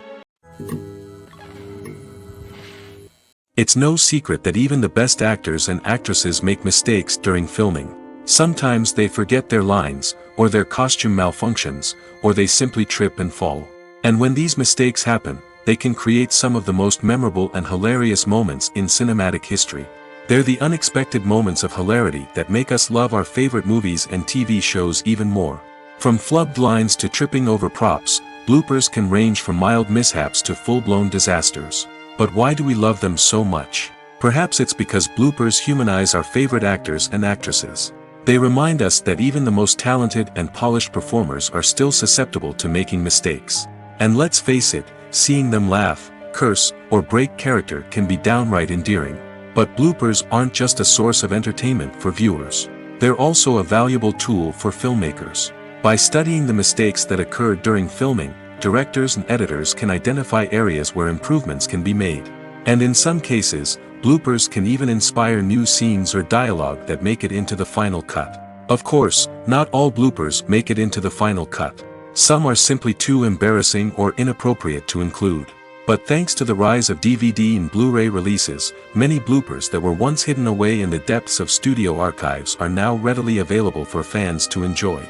It's no secret that even the best actors and actresses make mistakes during filming. Sometimes they forget their lines, or their costume malfunctions, or they simply trip and fall. And when these mistakes happen, they can create some of the most memorable and hilarious moments in cinematic history. They're the unexpected moments of hilarity that make us love our favorite movies and TV shows even more. From flubbed lines to tripping over props, bloopers can range from mild mishaps to full-blown disasters. But why do we love them so much? Perhaps it's because bloopers humanize our favorite actors and actresses. They remind us that even the most talented and polished performers are still susceptible to making mistakes. And let's face it, seeing them laugh, curse, or break character can be downright endearing. But bloopers aren't just a source of entertainment for viewers. They're also a valuable tool for filmmakers. By studying the mistakes that occurred during filming, directors and editors can identify areas where improvements can be made. And in some cases, bloopers can even inspire new scenes or dialogue that make it into the final cut. Of course, not all bloopers make it into the final cut. Some are simply too embarrassing or inappropriate to include. But thanks to the rise of DVD and Blu-ray releases, many bloopers that were once hidden away in the depths of studio archives are now readily available for fans to enjoy.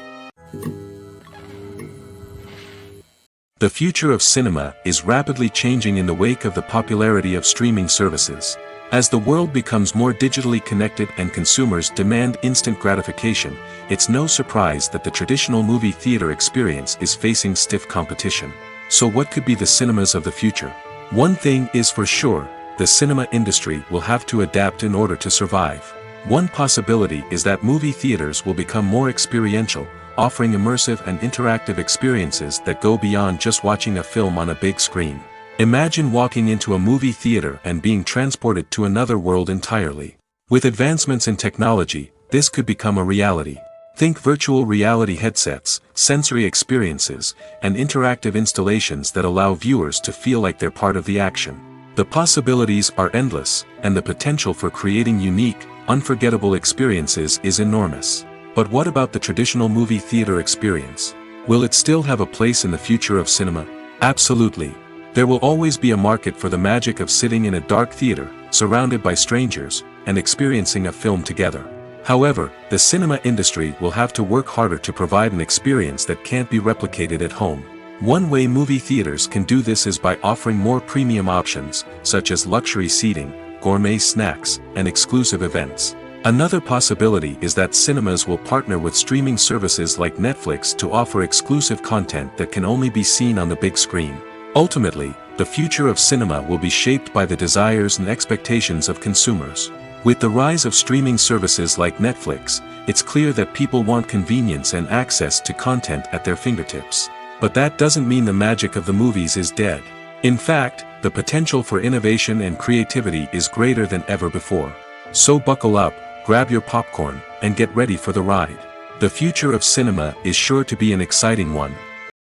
The future of cinema is rapidly changing in the wake of the popularity of streaming services. As the world becomes more digitally connected and consumers demand instant gratification, it's no surprise that the traditional movie theater experience is facing stiff competition. So what could be the cinemas of the future? One thing is for sure, the cinema industry will have to adapt in order to survive. One possibility is that movie theaters will become more experiential, offering immersive and interactive experiences that go beyond just watching a film on a big screen. Imagine walking into a movie theater and being transported to another world entirely. With advancements in technology, this could become a reality. Think virtual reality headsets, sensory experiences, and interactive installations that allow viewers to feel like they're part of the action. The possibilities are endless, and the potential for creating unique, unforgettable experiences is enormous. But what about the traditional movie theater experience? Will it still have a place in the future of cinema? Absolutely. There will always be a market for the magic of sitting in a dark theater, surrounded by strangers, and experiencing a film together. However, the cinema industry will have to work harder to provide an experience that can't be replicated at home. One way movie theaters can do this is by offering more premium options, such as luxury seating, gourmet snacks, and exclusive events. Another possibility is that cinemas will partner with streaming services like Netflix to offer exclusive content that can only be seen on the big screen. Ultimately, the future of cinema will be shaped by the desires and expectations of consumers. With the rise of streaming services like Netflix, it's clear that people want convenience and access to content at their fingertips. But that doesn't mean the magic of the movies is dead. In fact, the potential for innovation and creativity is greater than ever before. So buckle up, grab your popcorn, and get ready for the ride. The future of cinema is sure to be an exciting one.